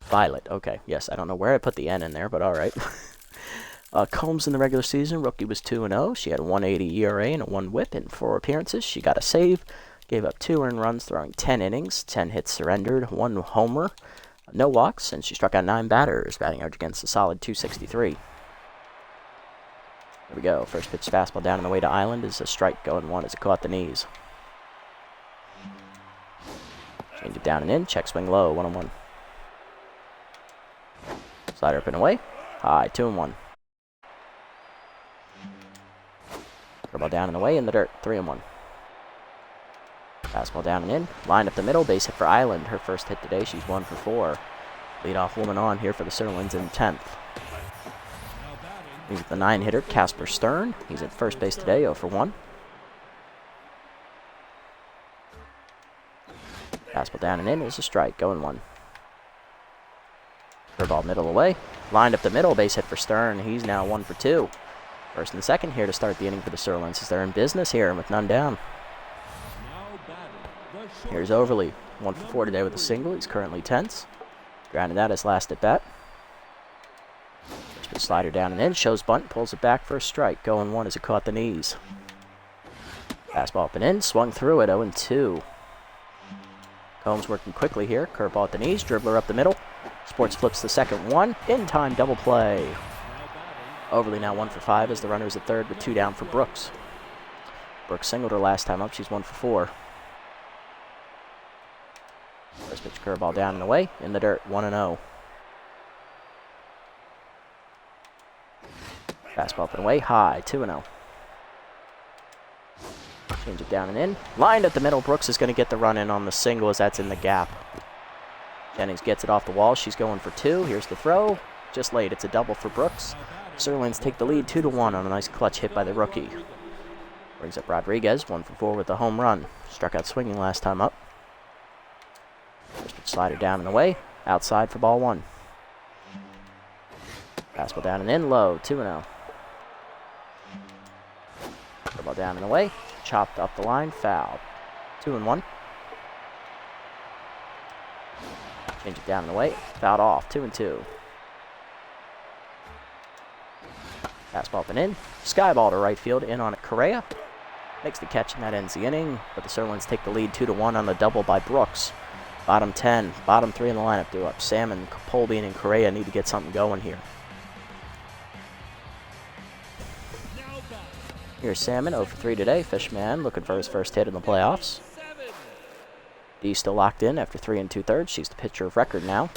Violet, okay. Yes, I don't know where I put the N in there, but all right. Combs in the regular season, rookie was 2-0. She had a 1.80 ERA and a 1 whip in 4 appearances. She got a save, gave up 2 earned runs, throwing 10 innings, 10 hits surrendered, 1 homer, no walks, and she struck out 9 batters, batting average against a solid .263. There we go. First pitch fastball down on the way to Island is a strike, 0-1 as it caught the knees. Change it down and in. Check swing low. 1-1. Slider up and away. High. 2-1. Curveball down and away in the dirt. 3-1. Fastball down and in. Line up the middle. Base hit for Island. Her first hit today. She's 1 for 4. Leadoff woman on here for the Sirloins in 10th. He's the 9-hitter, Casper Stern. He's at first base today, 0 for 1. Fastball down and in is a strike, 0-1. Curveball middle away. Lined up the middle, base hit for Stern. He's now 1 for 2. First and second here to start the inning for the Sirloins as they're in business here with none down. Here's Overly, 1 for 4 today with a single. He's currently tense. Grounded that his last at bat. Slider down and in, shows bunt, pulls it back for a strike. 0-1 as it caught the knees. Fastball up and in, swung through it, 0-2. Combs working quickly here, curveball at the knees, dribbler up the middle. Sports flips the second one, in time double play. Overly now 1 for 5 as the runner's at third with 2 down for Brooks. Brooks singled her last time up, she's 1 for 4. First pitch curveball down and away, in the dirt, 1-0. Fastball up and away, high, 2-0. Change it down and in. Lined at the middle, Brooks is going to get the run in on the single as that's in the gap. Jennings gets it off the wall, she's going for 2. Here's the throw, just late, it's a double for Brooks. Sirloins take the lead 2-1 on a nice clutch hit by the rookie. Brings up Rodriguez, 1 for 4 with a home run. Struck out swinging last time up. First pitch slider down and away, outside for ball 1. Fastball down and in, low, 2-0. Curveball down and away, chopped up the line, foul. 2-1. Change it down and away, fouled off, 2-2. Fastball up and in, sky ball to right field, in on it Correa. Makes the catch and that ends the inning, but the Sirloins take the lead 2-1 on the double by Brooks. Bottom 10, bottom 3 in the lineup do up. Salmon, Polbean, and Correa need to get something going here. Here's Salmon, 0 for 3 today. Fishman looking for his first hit in the playoffs. D still locked in after 3 2/3. She's the pitcher of record now.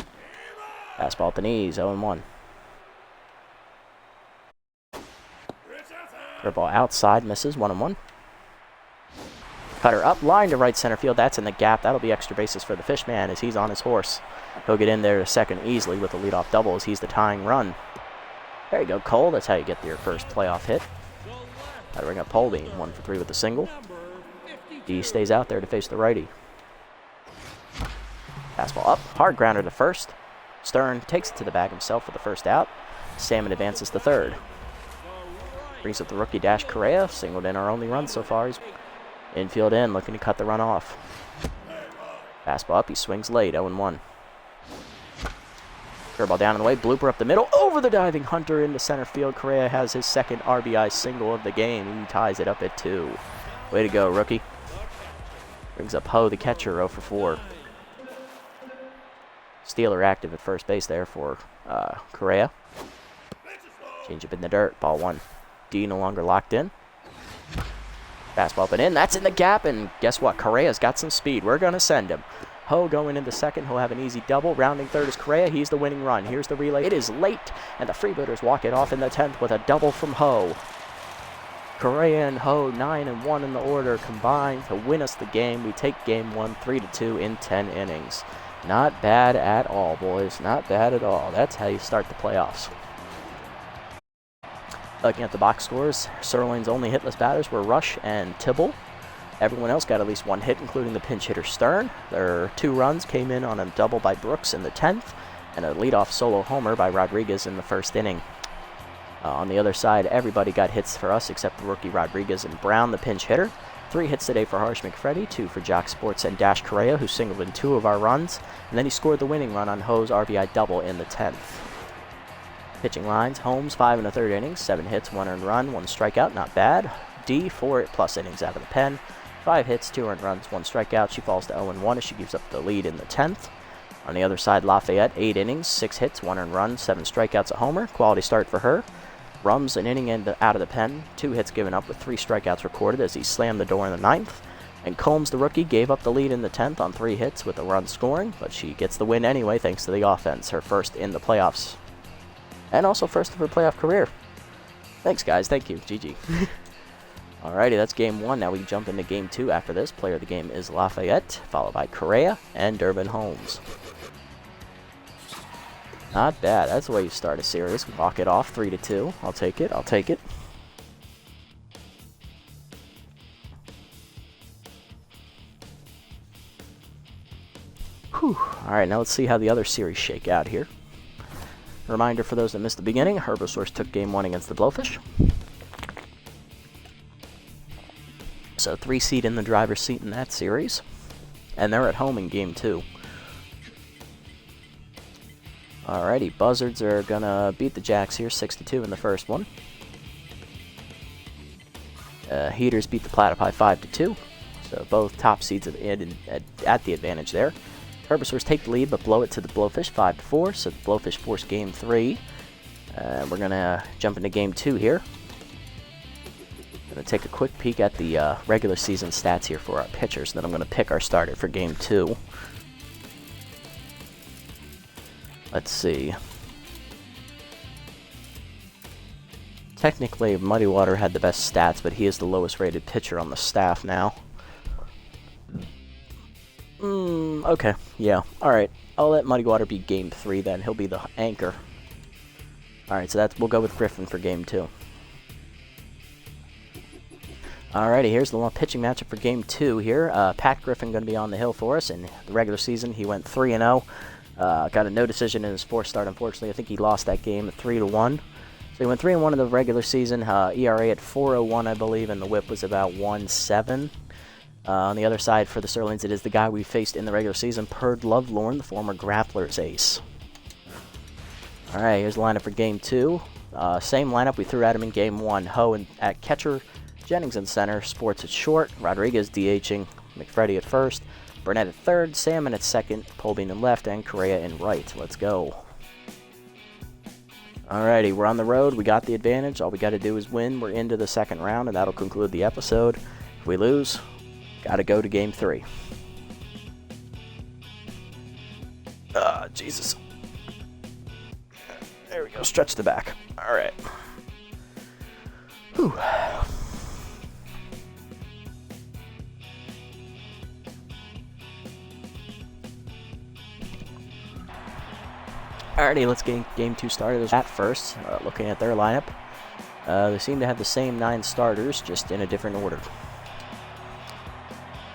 Fastball at the knees, 0-1. Curveball outside, misses, 1-1. Cutter up, line to right center field. That's in the gap. That'll be extra bases for the Fishman as he's on his horse. He'll get in there to second easily with a leadoff double as he's the tying run. There you go, Cole. That's how you get your first playoff hit. That'll bring up Polbean, 1 for 3 with a single. D stays out there to face the righty. Fastball up, hard grounder to first. Stern takes it to the bag himself for the first out. Salmon advances to third. Brings up the rookie Dash Correa, singled in our only run so far. He's infield in, looking to cut the run off. Fastball up, he swings late, 0-1. Curveball down and away, blooper up the middle, over the diving Hunter into center field. Correa has his second RBI single of the game. He ties it up at 2. Way to go, rookie. Brings up Ho, the catcher, 0 for 4. Steeler active at first base there for Correa. Change up in the dirt, ball 1. D no longer locked in. Fastball up and in, that's in the gap, and guess what? Correa's got some speed. We're going to send him. Ho going into second, he'll have an easy double. Rounding third is Correa, he's the winning run. Here's the relay, it is late, and the Freebooters walk it off in the 10th with a double from Ho. Correa and Ho, 9-1 in the order, combined to win us the game. We take game 1, 3-2 in 10 innings. Not bad at all, boys, not bad at all. That's how you start the playoffs. Looking at the box scores, Sirloin's only hitless batters were Rush and Tibble. Everyone else got at least 1 hit, including the pinch hitter Stern. Their 2 runs came in on a double by Brooks in the 10th, and a leadoff solo homer by Rodriguez in the first inning. On the other side, everybody got hits for us except the rookie Rodriguez and Brown, the pinch hitter. 3 hits today for Harsh McFreddy, 2 for Jock Sports and Dash Correa, who singled in 2 of our runs, and then he scored the winning run on Ho's RBI double in the 10th. Pitching lines, Holmes, 5 1/3 innings, 7 hits, 1 earned run, 1 strikeout, not bad. D, 4+ innings out of the pen, 5 hits, 2 earned runs, 1 strikeout. She falls to 0-1 as she gives up the lead in the 10th. On the other side, Lafayette, 8 innings, 6 hits, 1 earned run, 7 strikeouts, a homer. Quality start for her. Rums, an inning out of the pen, 2 hits given up with 3 strikeouts recorded as he slammed the door in the 9th. And Combs, the rookie, gave up the lead in the 10th on 3 hits with a run scoring, but she gets the win anyway thanks to the offense, her first in the playoffs. And also first of her playoff career. Thanks, guys. Thank you. GG. Alrighty, that's game 1. Now we jump into game 2 after this. Player of the game is Lafayette, followed by Correa and Durbin Holmes. Not bad. That's the way you start a series. Walk it off 3-2. I'll take it. I'll take it. Whew. Alright, now let's see how the other series shake out here. Reminder for those that missed the beginning, Herbosaurs took game 1 against the Blowfish. So 3 seed in the driver's seat in that series. And they're at home in game 2. Alrighty, Buzzards are gonna beat the Jacks here 6-2 in the first one. Heaters beat the Platypi 5-2. So both top seeds at the advantage there. Herbosaurs take the lead but blow it to the Blowfish 5-4. So the Blowfish force game 3. We're gonna jump into game 2 here. Going to take a quick peek at the regular season stats here for our pitchers. Then I'm going to pick our starter for game 2. Let's see. Technically, Muddy Water had the best stats, but he is the lowest rated pitcher on the staff now. Okay, yeah, alright. I'll let Muddy Water be game 3 then. He'll be the anchor. Alright, so we'll go with Griffin for game 2. Alrighty, here's the pitching matchup for game 2 here. Pat Griffin going to be on the hill for us. In the regular season, he went 3-0. Got a no decision in his 4th start, unfortunately. I think he lost that game at 3-1. So he went 3-1 in the regular season. ERA at 4.01, I believe, and the whip was about 1.7. On the other side for the Sirloins, it is the guy we faced in the regular season, Perd Lovelorn, the former Grappler's ace. Alright, here's the lineup for game 2. Same lineup we threw at him in game 1. Ho at catcher, Jennings in center, Sports at short, Rodriguez DHing, McFreddy at first, Burnett at third, Salmon at second, Polbean in left, and Correa in right. Let's go. Alrighty, we're on the road. We got the advantage. All we got to do is win. We're into the second round, and that'll conclude the episode. If we lose, got to go to game 3. Jesus. There we go. Stretch the back. Alright. Whew. Alrighty, let's get game 2 started. At first, looking at their lineup, they seem to have the same 9 starters, just in a different order.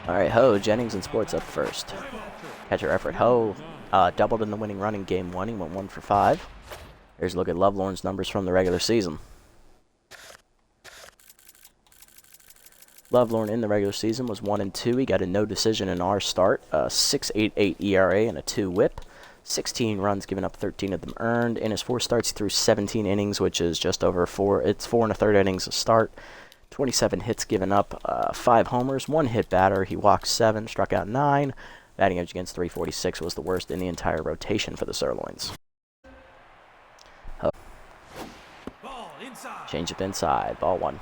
Alright, Ho, Jennings, and Sports up first. Catcher effort. Ho doubled in the winning run in game 1. He went 1 for 5. Here's a look at Lovelorn's numbers from the regular season. Lovelorn in the regular season was 1-2. He got a no decision in our start. 6.88 ERA and a 2 whip. 16 runs given up, 13 of them earned. In his 4 starts, he threw 17 innings, which is just over 4. It's 4 1/3 innings a start. 27 hits given up, 5 homers, 1 hit batter. He walked 7, struck out 9. Batting average against .346 was the worst in the entire rotation for the Sirloins. Change up inside, ball 1.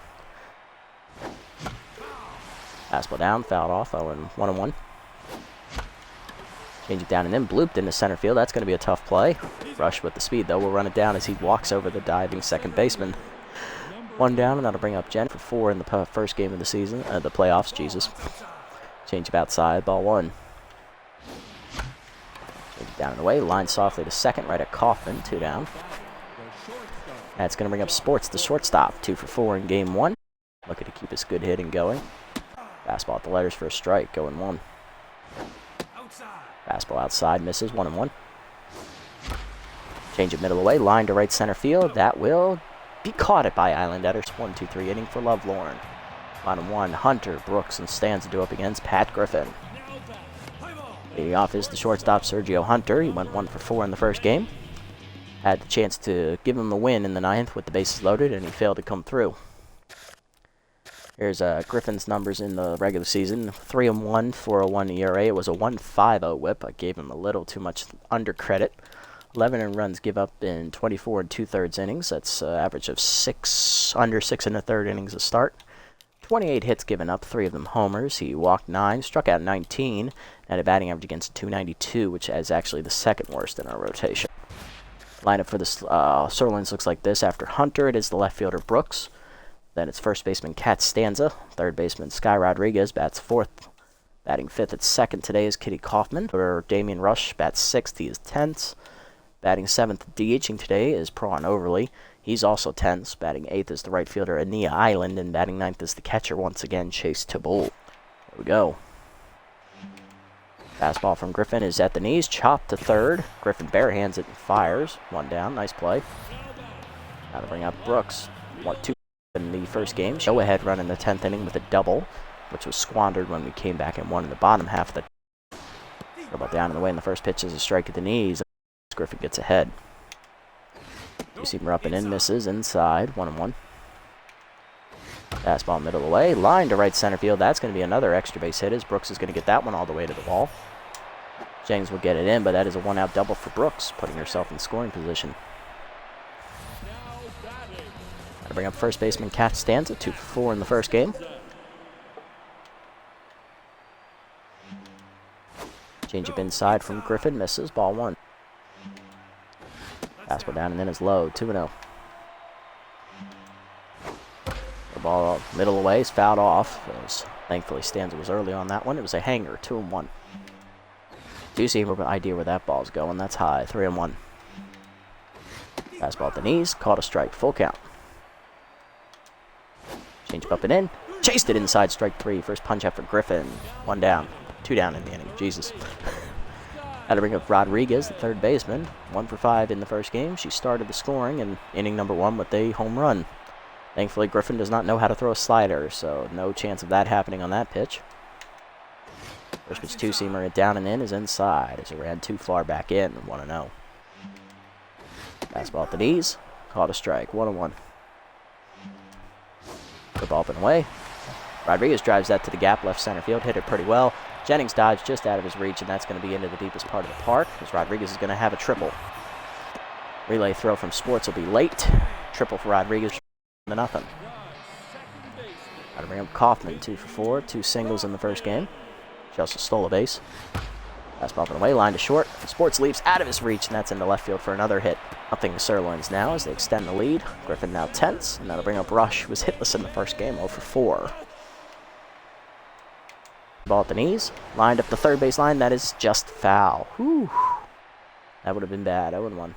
Fastball down, fouled off, 1-1. Change it down and then blooped into center field. That's going to be a tough play. Rush with the speed, though. We'll run it down as he walks over the diving second baseman. 1 down, and that'll bring up Jen for 4 in the first game of the season. The playoffs, Jesus. Change up outside, ball 1. Change it down and away. Line softly to second, right at Kaufman. 2 down. That's going to bring up Sports, the shortstop. 2 for 4 in game 1. Looking to keep his good hitting going. Fastball at the letters for a strike, going 1. Fastball outside, misses, 1-1. Change it middle away, line to right center field. That will be caught it by Islanders. 1-2-3 inning for Lovelorn. Bottom 1, Hunter, Brooks, and Stanza do up against Pat Griffin. Leading off is the shortstop, Sergio Hunter. He went 1 for 4 in the first game. Had the chance to give him a win in the 9th with the bases loaded, and he failed to come through. Here's Griffin's numbers in the regular season. 3-1, 4.01 ERA. It was a 1.50 whip. I gave him a little too much under credit. 11 in runs give up in 24 2/3 innings. That's average of under 6 1/3 innings a start. 28 hits given up, 3 of them homers. He walked 9, struck out 19, and a batting average against 292, which is actually the second worst in our rotation. Lineup for the Sirloins looks like this. After Hunter, it is the left fielder Brooks. Then it's first baseman Cat Stanza. Third baseman Sky Rodriguez bats 4th. Batting 5th at 2nd today is Kitty Kaufman. Or Damian Rush bats 6th. He is 10th. Batting 7th, DHing today, is Prawn Overly. He's also 10th. Batting 8th is the right fielder Ania Island. And batting 9th is the catcher once again, Chase Tabul. There we go. Fastball from Griffin is at the knees. Chopped to third. Griffin barehands it and fires. 1 down. Nice play. Now to bring up Brooks. 1-2 in the first game. Show ahead run in the 10th inning with a double, which was squandered when we came back and won in the bottom half of the... About down and away, and the first pitch is a strike at the knees. Griffin gets ahead. Two-seamer up and in, misses inside, 1-1. Fastball middle away, line to right center field. That's going to be another extra base hit as Brooks is going to get that one all the way to the wall. Jennings will get it in, but that is a 1-out double for Brooks, putting herself in scoring position. To bring up first baseman Cat Stanza, 2 for 4 in the first game. Change up inside from Griffin, misses, ball 1. Fastball down and in is low, 2-0. The ball middle away is fouled off. Thankfully, Stanza was early on that one. It was a hanger, 2-1. Do see an idea where that ball's going. That's high, 3-1. Fastball at the knees, caught a strike, full count. Change up and in, chased it inside, strike 3. First punch out for Griffin, 1 down, 2 down in the inning. Jesus. Had to bring up Rodriguez, the third baseman, 1 for 5 in the first game. She started the scoring in inning number 1 with a home run. Thankfully, Griffin does not know how to throw a slider, so no chance of that happening on that pitch. First pitch two-seamer down and in is inside as it ran too far back in, 1-0. Fastball at the knees, caught a strike, 1-1. The ball up and away. Rodriguez drives that to the gap, left center field, hit it pretty well. Jennings dodged just out of his reach, and that's going to be into the deepest part of the park, as Rodriguez is going to have a triple. Relay throw from Sports will be late. Triple for Rodriguez, 0-0. Got to bring up Kaufman, 2 for 4, 2 singles in the first game. She also stole a base. Fastball up and away, line to short. Sports leaps out of his reach, and that's into left field for another hit. Nothing Sirloins now as they extend the lead. Griffin now tense, and that'll bring up Rush, who was hitless in the first game, 0 for 4. Ball at the knees, lined up the third base line. That is just foul. Whew. That would have been bad. 0-1.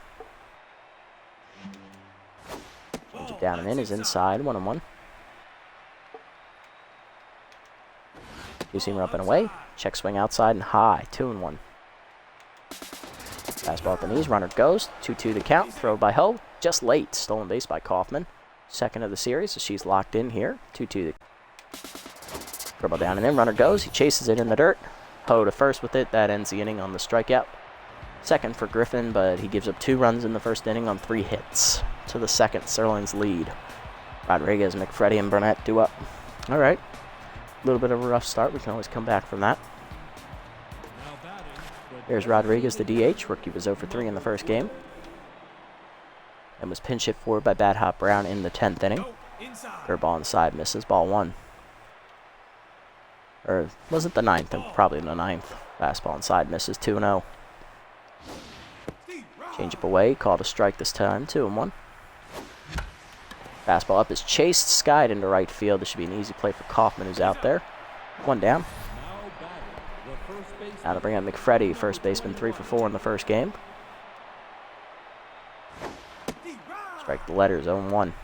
Change it down and in is inside. 1-1. Two-seamer up and away. Check swing outside and high. 2-1. Fastball at the knees. Runner goes. 2-2 the count. Throw by Ho. Just late. Stolen base by Kaufman. Second of the series, so she's locked in here. 2-2 the Dribble down and in, runner goes. He chases it in the dirt. Ho to first with it. That ends the inning on the strikeout. Second for Griffin, but he gives up 2 runs in the first inning on 3 hits. To the second, Sirloins lead. Rodriguez, McFreddy, and Burnett do up. All right. A little bit of a rough start. We can always come back from that. Here's Rodriguez, the DH. Rookie was 0 for 3 in the first game. And was pinch hit forward by Bad Hop Brown in the 10th inning. Third ball inside, misses. Ball 1. Or was it the 9th? Probably the 9th. Fastball inside, misses, 2-0. Change up away, called a strike this time, 2-1. Fastball up is chased, skied into right field. This should be an easy play for Kaufman, who's out there. 1 down. Now to bring up McFreddy, first baseman, 3 for 4 in the first game. Strike the letters, 0-1.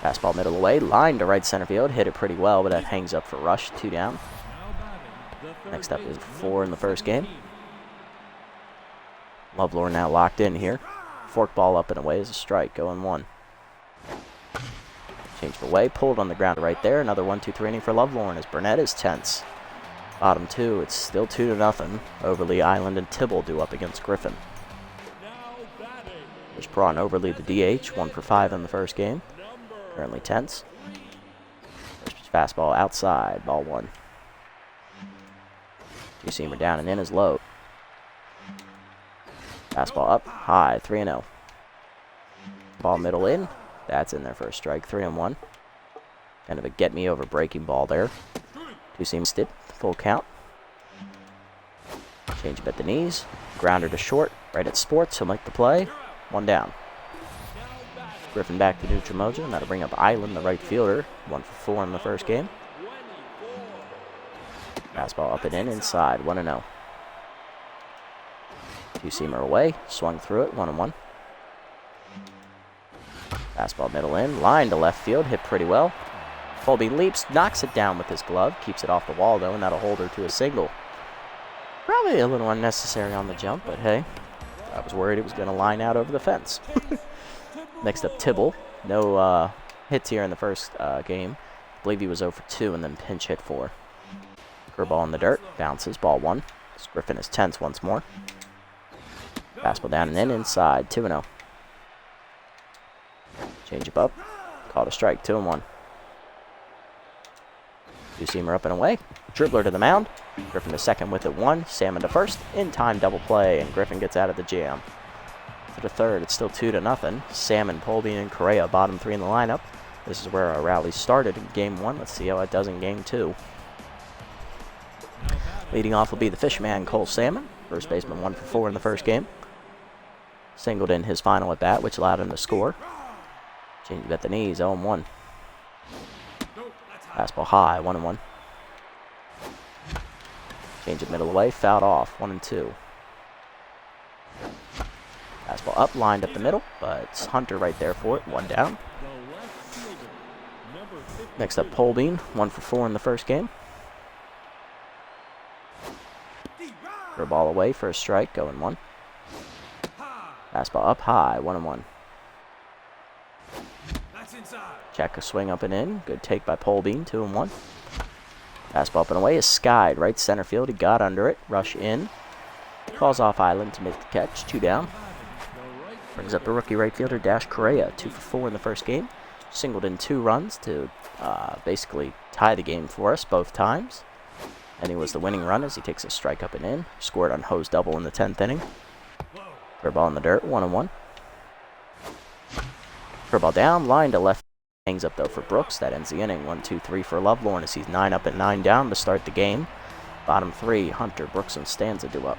Fastball middle away, line to right center field. Hit it pretty well, but that hangs up for Rush. 2 down. Next up is 4 in the first game. Lovelorn now locked in here. Fork ball up and away is a strike, 0-1. Changed away, pulled on the ground right there. Another 1-2-3 inning for Lovelorn as Burnett is tense. Bottom 2, it's still 2-0. Overly, Island, and Tibble do up against Griffin. There's Prawn Overly, the DH, 1 for 5 in the first game. Currently tense. First fastball outside, ball 1. Two-seamer down and in is low. Fastball up, high, 3-0. Ball middle in, that's in there for a strike, 3-1. Kind of a get-me-over breaking ball there. Two-seam did. Full count. Change up at the knees. Grounder to short. Right at Sports. He'll make the play. One down. Griffin back to neutral mojo, and that'll bring up Island, the right fielder. 1 for 4 in the first game. Fastball up and in, inside, 1-0. Two-seamer away, swung through it, 1-1. Fastball middle in, line to left field, hit pretty well. Colby leaps, knocks it down with his glove, keeps it off the wall though, and that'll hold her to a single. Probably a little unnecessary on the jump, but hey, I was worried it was going to line out over the fence. Next up, Tibble. No hits here in the first game. I believe he was 0 for 2 and then pinch hit 4. Curveball in the dirt, bounces, ball 1. Griffin is tense once more. Fastball down and in, inside, 2-0. Change up, called a strike, 2-1. Two-seamer up and away. Dribbler to the mound. Griffin to second with it 1. Salmon to first. In-time double play, and Griffin gets out of the jam. For the third, it's still 2-0. Salmon, Polby, and Correa, bottom 3 in the lineup. This is where our rally started in Game 1. Let's see how it does in Game 2. Leading off will be the Fishman, Cole Salmon. First baseman 1 for 4 in the first game. Singled in his final at bat, which allowed him to score. Change at the knees, 0-1. Fastball high, 1-1. Change it middle away, fouled off, 1-2. Fastball up, lined up the middle, but it's Hunter right there for it, 1 down. Next up, Polbean, 1 for 4 in the first game. Throw ball away for a strike, 0-1. Fastball up high, 1-1. Check a swing up and in. Good take by Polbean, 2-1. Fastball up and away is skied. Right center field. He got under it. Rush in. Calls off Island to make the catch. 2 down. Brings up the rookie right fielder, Dash Correa. 2 for 4 in the first game. Singled in 2 runs to basically tie the game for us both times. And he was the winning run as he takes a strike up and in. Scored on Ho's double in the 10th inning. Curveball in the dirt, 1-1. Curveball down, line to left. Hangs up though for Brooks. That ends the inning. 1-2-3 for Lovelorn as he's 9 up and 9 down to start the game. Bottom 3, Hunter, Brooks, and Stanza do up.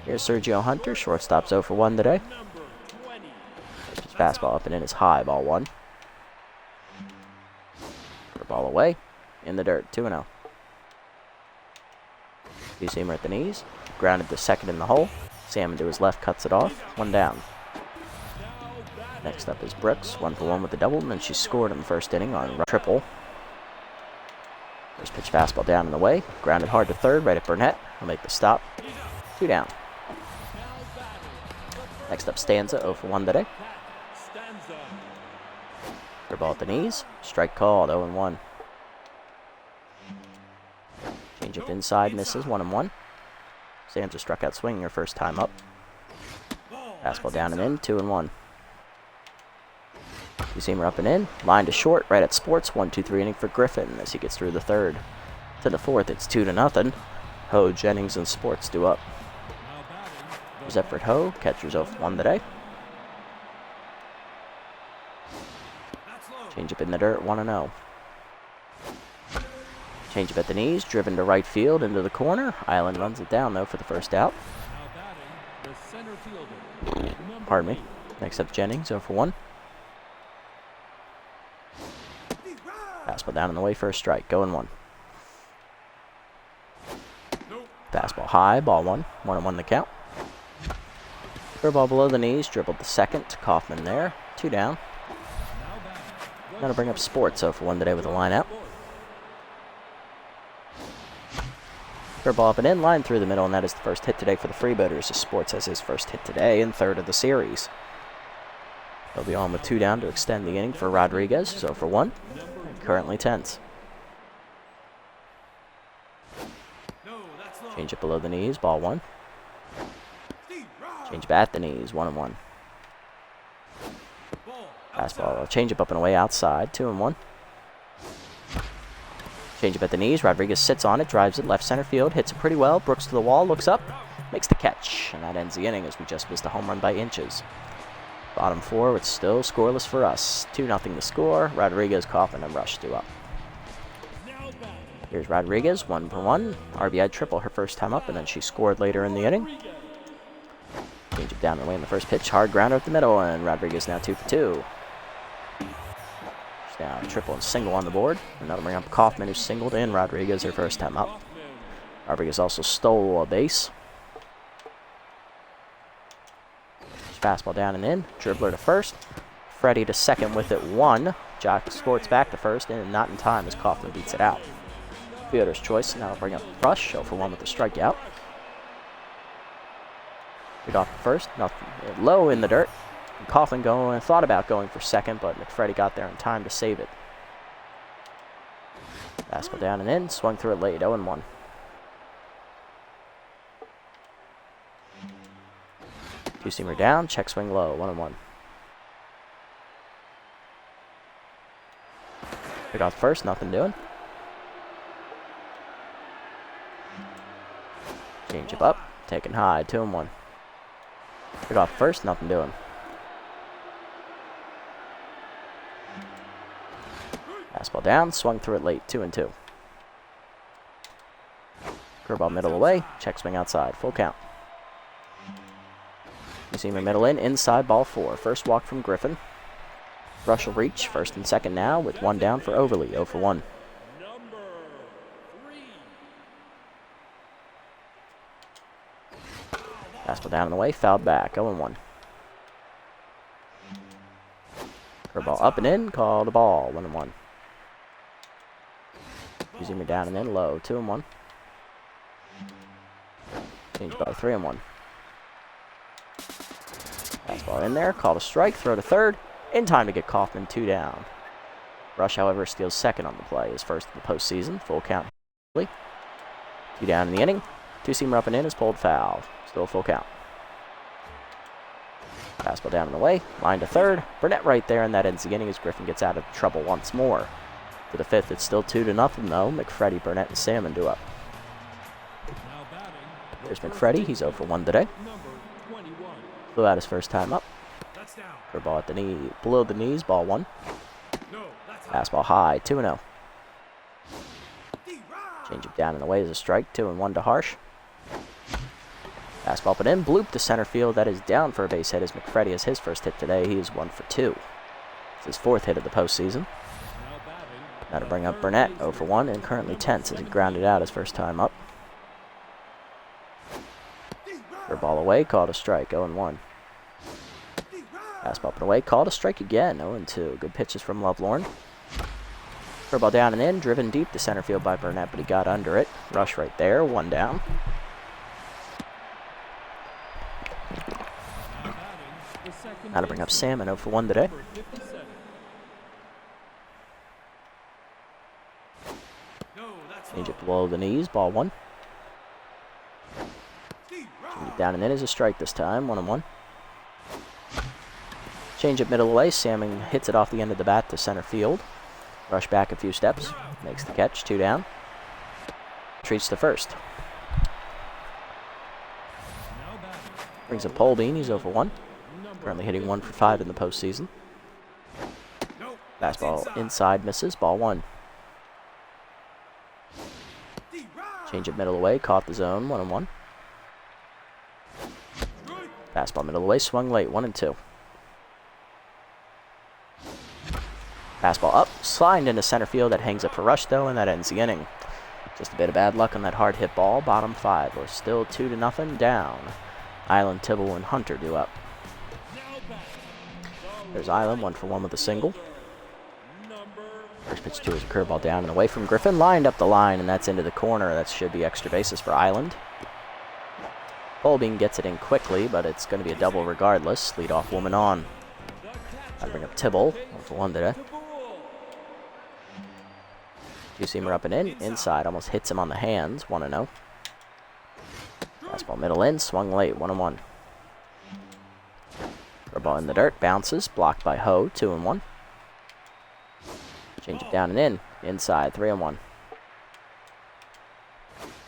Here's Sergio Hunter. Shortstop's 0 for 1 today. His fastball up and in is high, ball 1. Ball away. In the dirt, 2-0. Two-seamer at the knees. Grounded to second in the hole. Salmon to his left, cuts it off. 1 down. Next up is Brooks, 1 for 1 with the double, and then she scored in the first inning on a triple. First pitch fastball down in the way. Grounded hard to third, right at Burnett. He'll make the stop. 2 down. Next up, Stanza, 0 for 1 today. Ball at the knees. Strike called, 0-1. Change up inside, misses, 1-1. Stanza struck out swinging her first time up. Fastball down and in, 2-1. Two-seamer up and in. Line to short, right at Sports. 1-2-3 inning for Griffin as he gets through the third. To the fourth, it's 2-0. Ho, Jennings, and Sports do up. Here's Effort Ho. Catcher's 0 for 1 today. Change up in the dirt, 1-0. Change up at the knees, driven to right field into the corner. Island runs it down though for the first out. Pardon me. Next up, Jennings, 0 for 1. Fastball down in the way for a strike, 0-1. Fastball high, ball 1, 1-1 the count. Curveball below the knees, dribbled the second. Kaufman there, 2 down. That'll bring up Sports 0 for 1 today with a line out. Curveball up and in, line through the middle, and that is the first hit today for the Freebooters as Sports has his first hit today and third of the series. They'll be on with 2 down to extend the inning for Rodriguez, 0 for 1. Currently tense. Change it below the knees, ball 1. Change it at the knees, 1-1. Fastball, change up and away outside, 2-1. Change up at the knees, Rodriguez sits on it, drives it left center field, hits it pretty well. Brooks to the wall, looks up, makes the catch, and that ends the inning as we just missed a home run by inches. Bottom 4, it's still scoreless for us. 2-0 to score. Rodriguez, Kaufman, and Rush due up. Here's Rodriguez, 1-for-1. RBI triple her first time up, and then she scored later in the inning. Change it down the way in the first pitch. Hard grounder up the middle, and Rodriguez now 2-for-2. She's now triple and single on the board. And that'll bring up Kaufman, who singled in Rodriguez her first time up. Rodriguez also stole a base. Fastball down and in. Dribbler to first. Freddie to second with it 1. Jock squirts back to first, and not in time as Kaufman beats it out. Fielder's choice. Now bring up Rush. 0-for-1 with the strikeout. Lead off the first. Nothing. Low in the dirt. And Kaufman thought about going for second, but McFreddy got there in time to save it. Fastball down and in. Swung through it late. 0-1. Two-seamer down, check swing low, 1-1. Pick off first, nothing doing. Change up, taking high, 2-1. Pick off first, nothing doing. Fastball down, swung through it late, 2-2. Curveball middle away, check swing outside, full count. Two-seamer middle in, inside, ball 4. First walk from Griffin. Rush will reach, first and second now, with 1 down for Overly, 0-for-1. Fastball down and away, fouled back, 0-1. Curveball up and in, called a ball, 1-1. Two-seamer down and in, low, 2-1. Change by 3-1. Fastball in there, called a strike, throw to third, in time to get Kaufman 2 down. Rush, however, steals second on the play, his first of the postseason, full count. 2 down in the inning, two-seamer up and in is pulled foul, still full count. Fastball down and away, line to third, Burnett right there, and that ends the inning as Griffin gets out of trouble once more. To the 5th, it's still 2-0 though. McFreddy, Burnett, and Salmon do up. There's McFreddy, he's 0-for-1 today. Flew out his first time up. Curveball at the knee, below the knees, ball 1. Fastball high, 2-0. Change it down and away is a strike, 2-1 to Harsh. Fastball up and in, bloop to center field. That is down for a base hit as McFreddy has his first hit today. He is 1-for-2. It's his 4th hit of the postseason. Now to bring up Burnett, 0-for-1, and currently tense as he grounded out his first time up. Ball away, called a strike, 0-1. Fastball up and away, called a strike again, 0-2. Good pitches from Lovelorn. Curveball down and in, driven deep to center field by Burnett, but he got under it. Rush right there, 1 down. Now to bring up Salmon, 0-for-1 today. Change it below the knees, ball 1. Down and in is a strike this time, 1-1. Change it middle away, Salmon hits it off the end of the bat to center field. Rush back a few steps, makes the catch, 2 down. Treats to first. Brings up Polbean, he's 0-for-1. Currently hitting 1-for-5 in the postseason. Fastball inside misses, ball 1. Change it middle away, caught the zone, 1-1. Fastball middle away, swung late, 1-2. Fastball up, sliding into center field. That hangs up for Rush though, and that ends the inning. Just a bit of bad luck on that hard hit ball. Bottom 5, we're still 2-0 down. Island, Tibble, and Hunter do up. There's Island, 1-for-1 with a single. First pitch 2 is a curveball down and away from Griffin. Lined up the line, and that's into the corner. That should be extra bases for Island. Polbean gets it in quickly, but it's going to be a double regardless. Leadoff woman on. I bring up Tibble, 1-for-1 today. Two-seamer up and in, inside, almost hits him on the hands, 1-0. Fastball middle in, swung late, 1-1. Curveball in the dirt, bounces, blocked by Ho, 2-1. Change it down and in, inside, 3-1.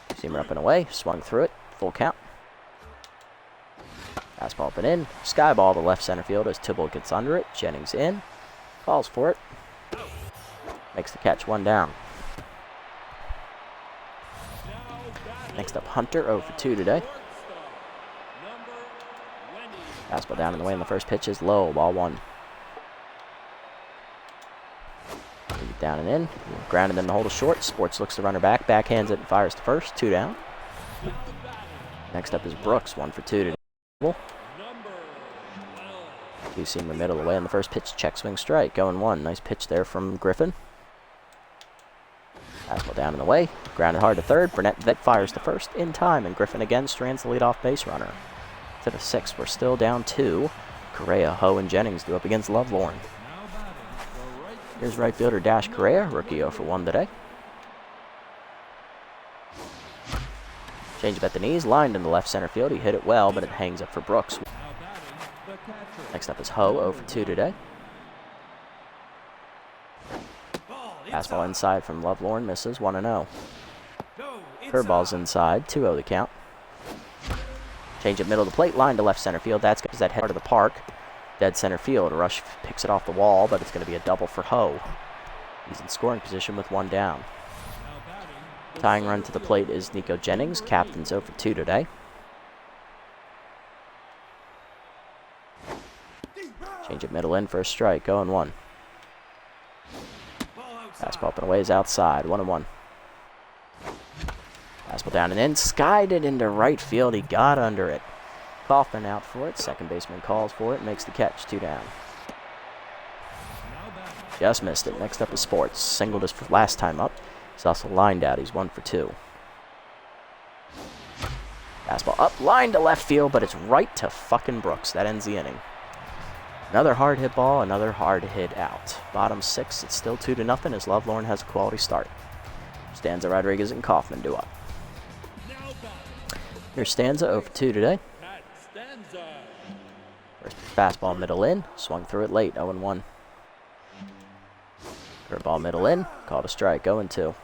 Two-seamer up and away, swung through it, full count. Fastball up and in. Sky ball to left center field as Tibble gets under it. Jennings in. Calls for it. Makes the catch, one down. Next up, Hunter, 0 for 2 today. Fastball down in the way, and the first pitch is low, ball 1. Down and in. Grounded in the hole to short. Sports looks the runner back. Backhands it and fires to first. 2 down. Next up is Brooks, 1 for 2 today. Two-seamer middle away on the first pitch. Check swing strike. Going 1. Nice pitch there from Griffin. Fastball down in the way. Grounded hard to third. Burnett that fires to first in time, and Griffin again strands the leadoff base runner. To the 6th, we're still down 2. Correa, Ho, and Jennings do up against Lovelorn. Here's right fielder Dash Correa, rookie 0 for 1 today. Change up at the knees, lined in the left center field. He hit it well, but it hangs up for Brooks. Next up is Ho, 0 for 2 today. Fastball inside from Lovelorn, misses, 1-0. Curveball's inside, 2-0 the count. Change up middle of the plate, line to left center field. That's because that head of the park. Dead center field. Rush picks it off the wall, but it's going to be a double for Ho. He's in scoring position with 1 down. Tying run to the plate is Nico Jennings. Captain's 0 for 2 today. Change it middle in for a strike. 0-1. Fastball up and away is outside. 1-1. Fastball down and in. Skied it into right field. He got under it. Kaufman out for it. Second baseman calls for it. Makes the catch. 2 down. Just missed it. Next up is Sports. Singled his last time up. He's also lined out. He's 1 for 2. Fastball up. Line to left field, but it's right to fucking Brooks. That ends the inning. Another hard hit ball. Another hard hit out. Bottom 6. It's still 2-0 as Lovelorn has a quality start. Stanza, Rodriguez, and Kaufman do up. Here's Stanza 0 for 2 today. First fastball middle in, swung through it late, 0-1. Curveball middle in, called a strike, 0-2.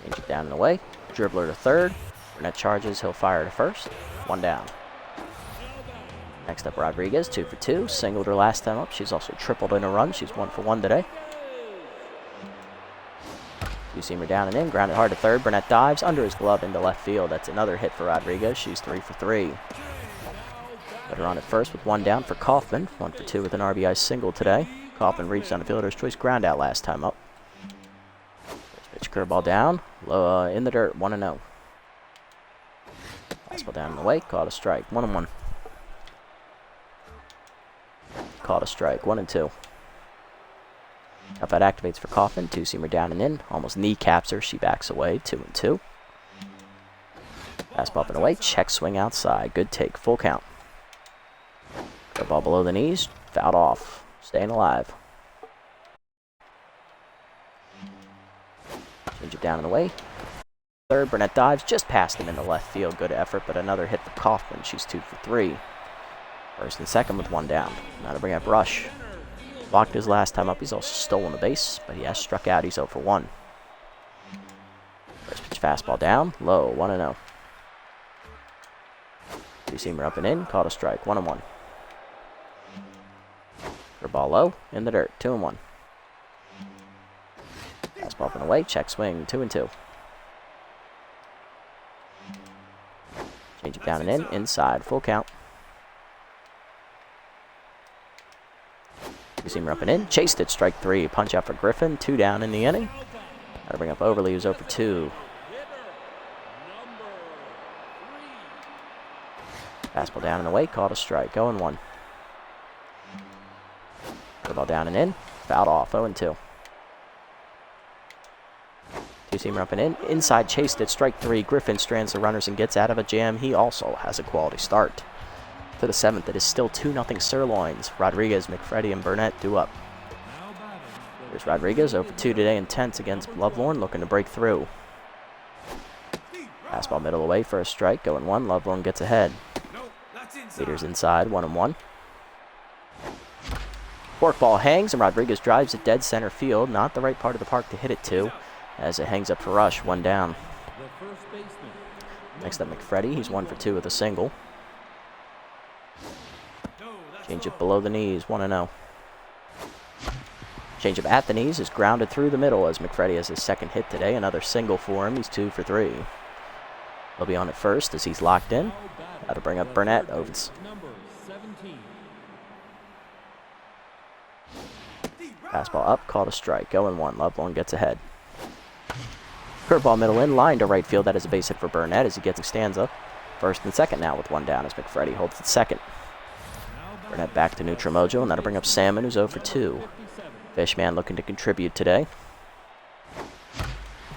Change it down and away, dribbler to third. Burnett charges, he'll fire to first, 1 down. Next up, Rodriguez, 2 for 2, singled her last time up. She's also tripled in a run. She's 1 for 1 today. Two-seamer down and in, grounded hard to third. Burnett dives under his glove into left field. That's another hit for Rodriguez. She's 3 for 3. Put her on at first with 1 down for Kaufman. 1 for 2 with an RBI single today. Kaufman reached on a fielder's choice ground out last time up. First pitch curveball down, low in the dirt, 1-0. Fastball down in the way, caught a strike, 1-1. Caught a strike, 1-2. Up that activates for Kaufman. Two-seamer down and in. Almost kneecaps her. She backs away. 2-2. Fastball up and away. Check swing outside. Good take. Full count. Curveball below the knees. Fouled off. Staying alive. Change it down and away. Third. Burnett dives. Just past him in the left field. Good effort, but another hit for Kaufman. She's 2 for 3. First and second with 1 down. Now to bring up Rush. Walked his last time up. He's also stolen a base, but he has struck out. He's 0 for 1. First pitch fastball down, low, 1-0. Two-seamer up and in, caught a strike, 1-1. Ball low, in the dirt, 2-1. Fastball up and away, check swing, 2-2. Change it down and in, inside, full count. Two-seamer up and in, chased it, strike 3. Punch out for Griffin, 2 down in the inning. Got to bring up Overly, who's 0 for 2. Fastball down and away, called a strike, 0-1. Ball down and in, fouled off, 0-2. Two-seamer up and in, inside chased it, strike 3. Griffin strands the runners and gets out of a jam. He also has a quality start. To the 7th, it is still 2-0 Sirloins. Rodriguez, McFreddy, and Burnett do up. Here's Rodriguez, 0 for 2 today, intense against Lovelorn, looking to break through. Fastball middle away for a strike, going 1. Lovelorn gets ahead. Leaders inside, 1-1. Forkball hangs, and Rodriguez drives it dead center field. Not the right part of the park to hit it to, as it hangs up for Rush, 1 down. Next up, McFreddy. He's 1 for 2 with a single. Changeup below the knees, 1-0. Changeup at the knees is grounded through the middle as McFreddy has his second hit today. Another single for him. He's 2 for 3. He'll be on at first as he's locked in. That'll bring up Burnett. Over. Fastball up, called a strike. 0-1. Lovelorn gets ahead. Curveball middle in, line to right field. That is a base hit for Burnett as he gets Stanza. First and second now with one down as McFreddy holds at second. Burnett back to neutral mojo, and that'll bring up Salmon, who's 0 for 2. Fishman looking to contribute today.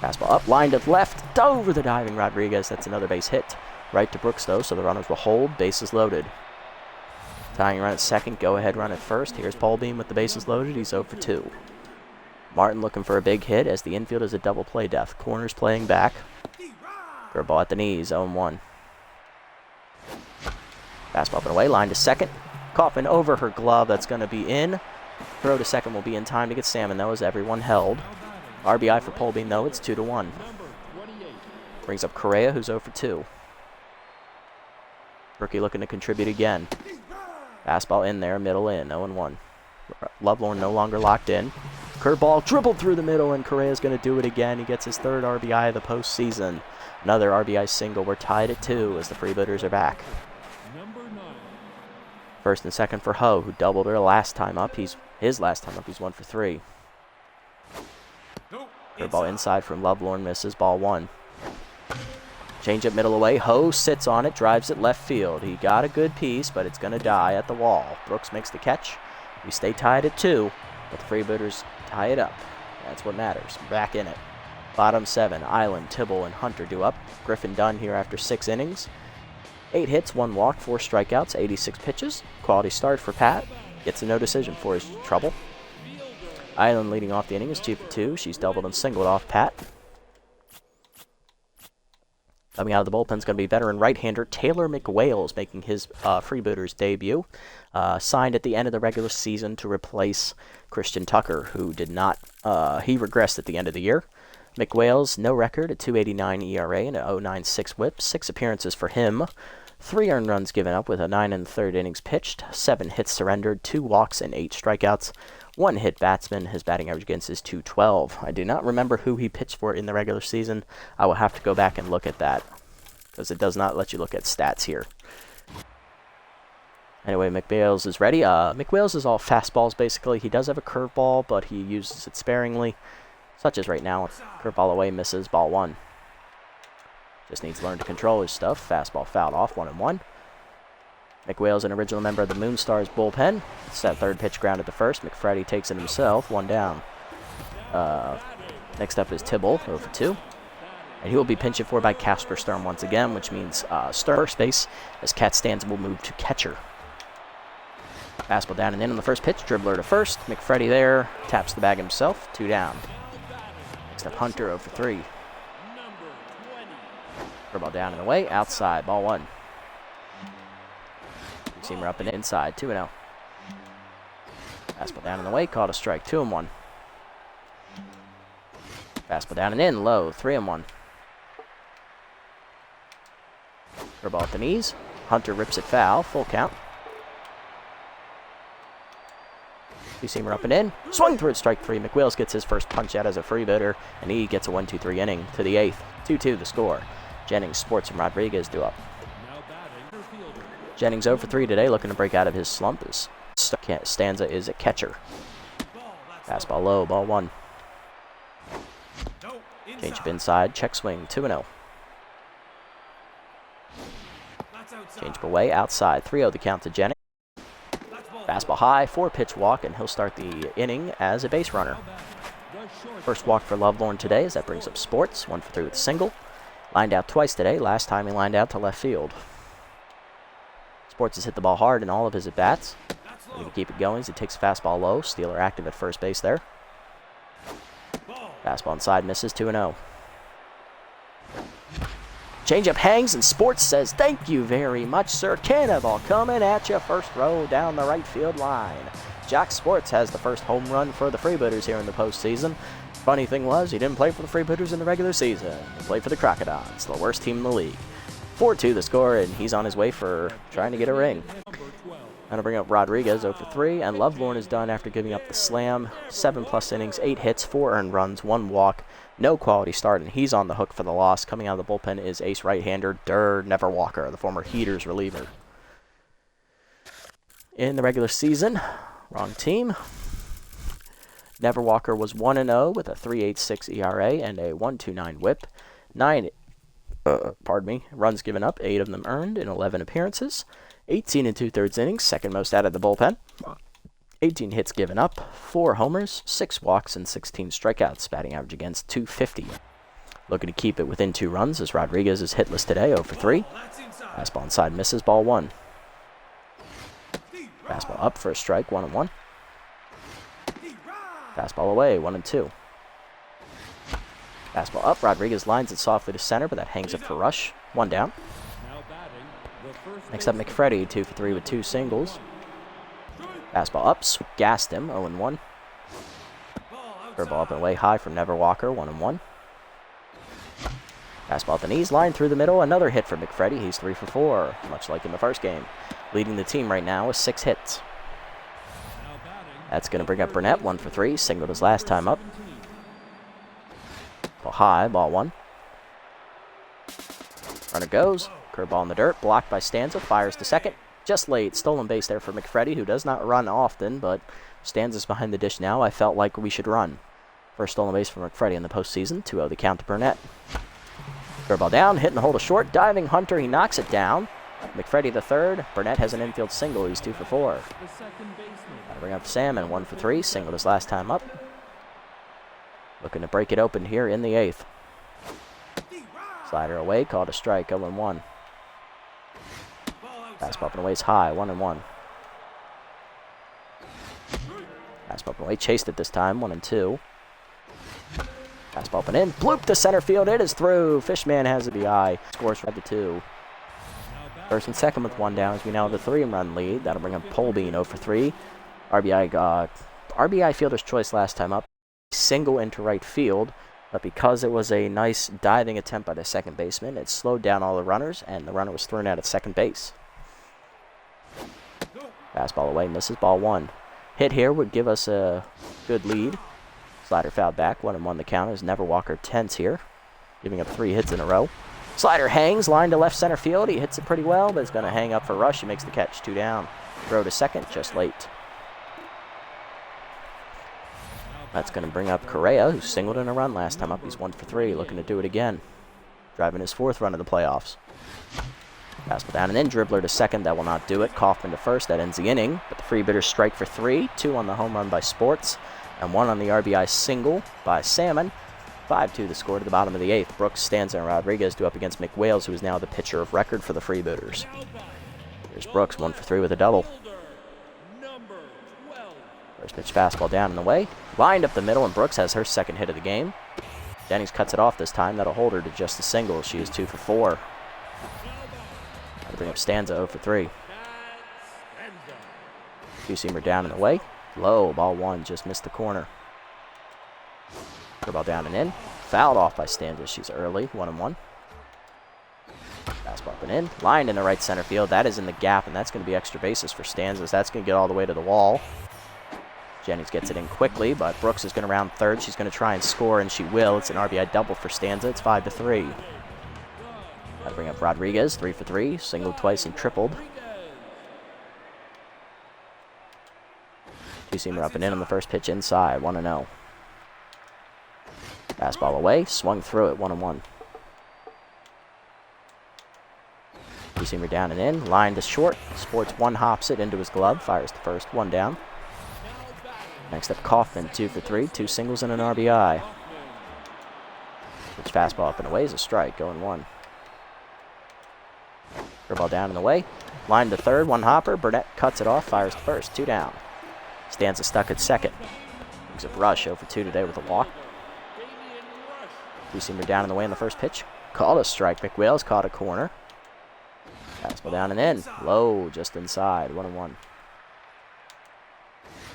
Fastball up, line to left, over the diving Rodriguez. That's another base hit. Right to Brooks, though, so the runners will hold. Bases loaded. Tying run at second, go-ahead run at first. Here's Paul Beam with the bases loaded. He's 0 for 2. Martin looking for a big hit as the infield is a double play death. Corners playing back. Curveball at the knees, 0-1. Fastball up and away, line to second. Coffin over her glove, that's going to be in. Throw to second will be in time to get Salmon, though, as everyone held. RBI for Paul Beam, though, it's 2-1. Brings up Correa, who's 0 for 2. Rookie looking to contribute again. Fastball in there, middle in, 0-1. Lovelorn no longer locked in. Curveball dribbled through the middle, and Correa's going to do it again. He gets his third RBI of the postseason. Another RBI single. We're tied at 2 as the Freebooters are back. First and second for Ho, who doubled her last time up. His last time up, he's 1 for 3. Curveball inside from Lovelorn, misses, ball 1. Changeup middle away. Ho sits on it, drives it left field. He got a good piece, but it's going to die at the wall. Brooks makes the catch. We stay tied at 2, but the Freebooters tie it up. That's what matters. Back in it. Bottom 7, Island, Tibble, and Hunter do up. Griffin done here after 6 innings. 8 hits, 1 walk, 4 strikeouts, 86 pitches. Quality start for Pat. Gets a no decision for his trouble. Island leading off the inning is 2 for 2. She's doubled and singled off Pat. Coming out of the bullpen is going to be veteran right-hander Taylor Mcwhales making his Freebooters debut. Signed at the end of the regular season to replace Christian Tucker, who did not, he regressed at the end of the year. Mcwhales, no record, a 2.89 ERA and a 0.96 whip. 6 appearances for him. 3 earned runs given up with a 9 1/3 innings pitched. 7 hits surrendered, 2 walks, and 8 strikeouts. 1 hit batsman. His batting average against is .212. I do not remember who he pitched for in the regular season. I will have to go back and look at that, because it does not let you look at stats here. Anyway, Mcwhales is ready. Mcwhales is all fastballs, basically. He does have a curveball, but he uses it sparingly, such as right now. Curveball away, misses, ball 1. Just needs to learn to control his stuff. Fastball fouled off, 1-1. Mcwhales, an original member of the Moonstars bullpen. It's that third pitch grounded to first. McFreddy takes it himself, 1 down. Next up is Tibble, 0 for 2. And he will be pinched for by Casper Stern once again, which means Stern first base, as Cat Stanza will move to catcher. Fastball down and in on the first pitch. Dribbler to first. McFreddy there. Taps the bag himself, 2 down. Next up, Hunter, 0 for 3. Curveball down and away. Outside, ball 1. Seamer up and inside, 2-0. Fastball down and away, called a strike, 2-1. Fastball down and in, low, 3-1. Curveball at the knees. Hunter rips it foul, full count. Two-seamer up and in. Swung through it, strike 3. Mcwhales gets his first punch out as a freebooter, and he gets a 1-2-3 inning to the 8th. 2-2 the score. Jennings, Sports, and Rodriguez do up. Jennings 0 for 3 today, looking to break out of his slump. As Stanza is a catcher. Fastball low, ball 1. Changeup inside, check swing, 2-0. Changeup away, outside, 3-0 the count to Jennings. Fastball high, 4-pitch walk, and he'll start the inning as a base runner. First walk for Lovelorn today, as that brings up Sports, 1 for 3 with a single. Lined out twice today, last time he lined out to left field. Sports has hit the ball hard in all of his at-bats. Going to keep it going as he takes a fastball low. Steeler active at first base there. Fastball inside, misses, 2-0. Changeup hangs, and Sports says, "Thank you very much, sir." Cannonball coming at you, first row down the right field line. Jack Sports has the first home run for the Freebooters here in the postseason. Funny thing was, he didn't play for the Freebooters in the regular season. He played for the Crocodiles, the worst team in the league. 4-2 the score, and he's on his way for trying to get a ring. That'll bring up Rodriguez 0 for 3, and Lovelorn is done after giving up the slam. 7+ innings, 8 hits, 4 earned runs, 1 walk, no quality start, and he's on the hook for the loss. Coming out of the bullpen is ace right-hander Never Walker, the former Heaters reliever. In the regular season, wrong team. Never Walker was 1-0 with a 3.86 ERA and a 1.29 WHIP. 9 runs given up, 8 of them earned in 11 appearances. 18 2/3 innings, second most out of the bullpen. 18 hits given up, 4 homers, 6 walks, and 16 strikeouts, batting average against .250. Looking to keep it within 2 runs as Rodriguez is hitless today, 0 for 3. Fastball inside misses, ball 1. Fastball up for a strike, 1-1. Fastball away, 1-2. Fastball up, Rodriguez lines it softly to center, but that hangs up for rush, 1 down. Next up, McFreddy, 2 for 3 with 2 singles. Fastball up, gassed him, 0-1. Curveball up and away high from Never Walker, 1-1. Fastball at the knees, line through the middle, another hit for McFreddy. He's 3 for 4, much like in the first game. Leading the team right now with 6 hits. That's going to bring up Burnett, 1 for 3, singled his last time up. Ball high, ball 1. Runner goes. Curveball in the dirt, blocked by Stanza, fires to second. Just late, stolen base there for McFreddy, who does not run often, but Stanza's behind the dish now. I felt like we should run. First stolen base for McFreddy in the postseason, 2-0 the count to Burnett. Curveball down, hit and hold a short, diving Hunter, he knocks it down. McFreddy the third, Burnett has an infield single, he's 2 for 4. Gotta bring up Salmon, 1 for 3, singled his last time up. Looking to break it open here in the 8th. Slider away, called a strike, 0-1. Fastball up and away is high, 1-1. Fastball up and away, chased it this time, 1-2. Fastball up and in, bloop to center field, it is through. Fishman has a BI, scores 5-2. First and second with 1 down as we now have a 3-run lead. That'll bring up Polbean 0 for 3. RBI fielder's choice last time up. Single into right field, but because it was a nice diving attempt by the second baseman, it slowed down all the runners, and the runner was thrown out at second base. Fastball away, misses, ball 1. Hit here would give us a good lead. Slider fouled back, 1-1 the count as Never Walker tense here, giving up 3 hits in a row. Slider hangs, line to left center field. He hits it pretty well, but it's going to hang up for rush. He makes the catch, 2 down. Throw to second, just late. That's going to bring up Correa, who singled in a run last time up. He's 1 for 3, looking to do it again. Driving his 4th run of the playoffs. Fastball down and in, dribbler to second, that will not do it. Kaufman to first, that ends the inning. But the Freebooters strike for 3, 2 on the home run by Sports, and 1 on the RBI single by Salmon. 5-2 the score to the bottom of the 8th. Brooks, Stanza, and Rodriguez do up against Mcwhales, who is now the pitcher of record for the Freebooters. Here's Brooks, 1 for 3 with a double. First pitch fastball down and away. Lined up the middle, and Brooks has her 2nd hit of the game. Jennings cuts it off this time. That'll hold her to just a single. She is 2 for 4. That'll bring up Stanza 0 for 3. 2-seamer down and away. Low, ball 1, just missed the corner. Curveball down and in. Fouled off by Stanza. She's early, 1-1. Fastball up and in. Lined in the right center field. That is in the gap, and that's going to be extra bases for Stanza. That's going to get all the way to the wall. Jennings gets it in quickly, but Brooks is going to round third. She's going to try and score, and she will. It's an RBI double for Stanza. It's 5-3. That'll bring up Rodriguez, 3 for 3. Singled twice and tripled. 2-seamer up and in on the first pitch inside, 1-0. Fastball away, swung through it, 1-1. 2-seamer down and in, line to short. Sports 1 hops it into his glove, fires to first, 1 down. Next up, Kaufman, 2 for 3, 2 singles and an RBI. Pitch fastball up and away is a strike, going 1. Curveball down and away. Line to third, 1 hopper. Burnett cuts it off, fires to first, 2 down. Stanza stuck at second. Brings up Rush, 0 for 2 today with a walk. 2-seamer down and away in the first pitch. Called a strike. Mcwhales caught a corner. Fastball down and in. Low, just inside, 1-1.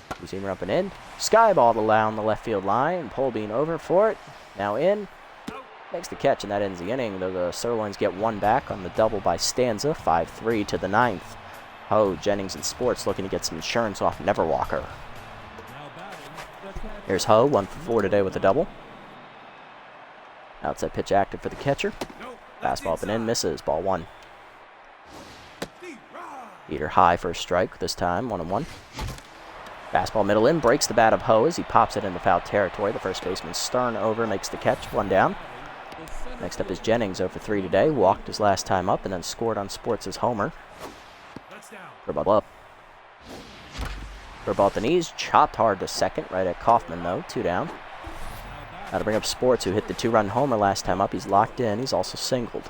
2-seamer up and in. Skyball to down the left field line. Polbean over for it. Now in. Makes the catch, and that ends the inning, though the Sirloins get one back on the double by Stanza, 5-3 to the ninth. Ho, Jennings, and Sports looking to get some insurance off Neverwalker. Here's Ho, 1 for 4 today with a double. Outside pitch active for the catcher. Fastball up and in, misses, ball 1. Heater high for a strike this time, 1-1. Fastball middle in, breaks the bat of Ho as he pops it into foul territory. The first baseman Stern over, makes the catch, 1 down. Next up is Jennings, 0 for 3 today. Walked his last time up and then scored on Sports' homer. Curveball up. Curveball at the knees, chopped hard to second, right at Kaufman though, 2 down. Now to bring up Sports, who hit the 2-run homer last time up. He's locked in, he's also singled.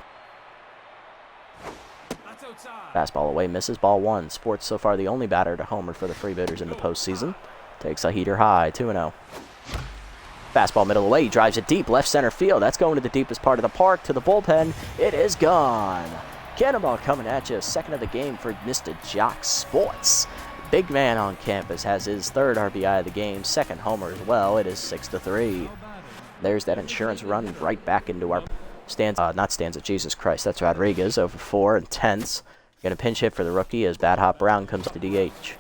Fastball away, misses, ball 1. Sports so far the only batter to homer for the Freebooters in the postseason. Takes a heater high, 2-0. Fastball middle away, he drives it deep, left center field. That's going to the deepest part of the park, to the bullpen. It is gone. Cannonball coming at you, second of the game for Mr. Jock Sports. Big man on campus has his 3rd RBI of the game, 2nd homer as well. It is 6-3. There's that insurance run right back into our Jesus Christ, that's Rodriguez, over 4 and tenths. Going to pinch hit for the rookie as Bad Hop Brown comes to DH.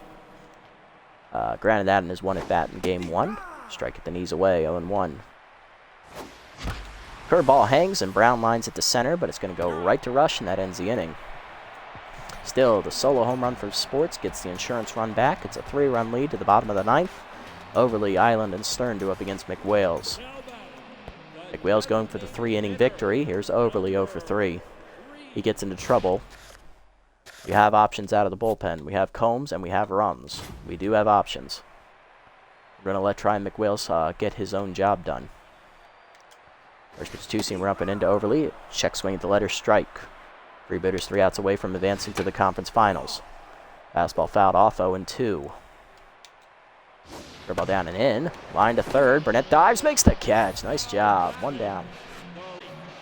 Granted that in his 1 at bat in game 1. Strike at the knees away, 0-1. Curveball hangs and Brown lines it to center, but it's going to go right to Rush, and that ends the inning. Still, the solo home run for Sports gets the insurance run back. It's a 3-run lead to the bottom of the 9th. Overly, Island, and Stern do up against Mcwhales. Mcwhales going for the 3-inning victory. Here's Overly, 0 for 3. He gets into trouble. We have options out of the bullpen. We have Combs and we have runs. We do have options. We're going to let try Mcwhales get his own job done. First pitch 2-seamer up and into Overly. Check swing at the letter strike. Freebooters 3 outs away from advancing to the conference finals. Fastball fouled off, 0-2. Curveball down and in. Line to third. Burnett dives, makes the catch. Nice job. 1 down.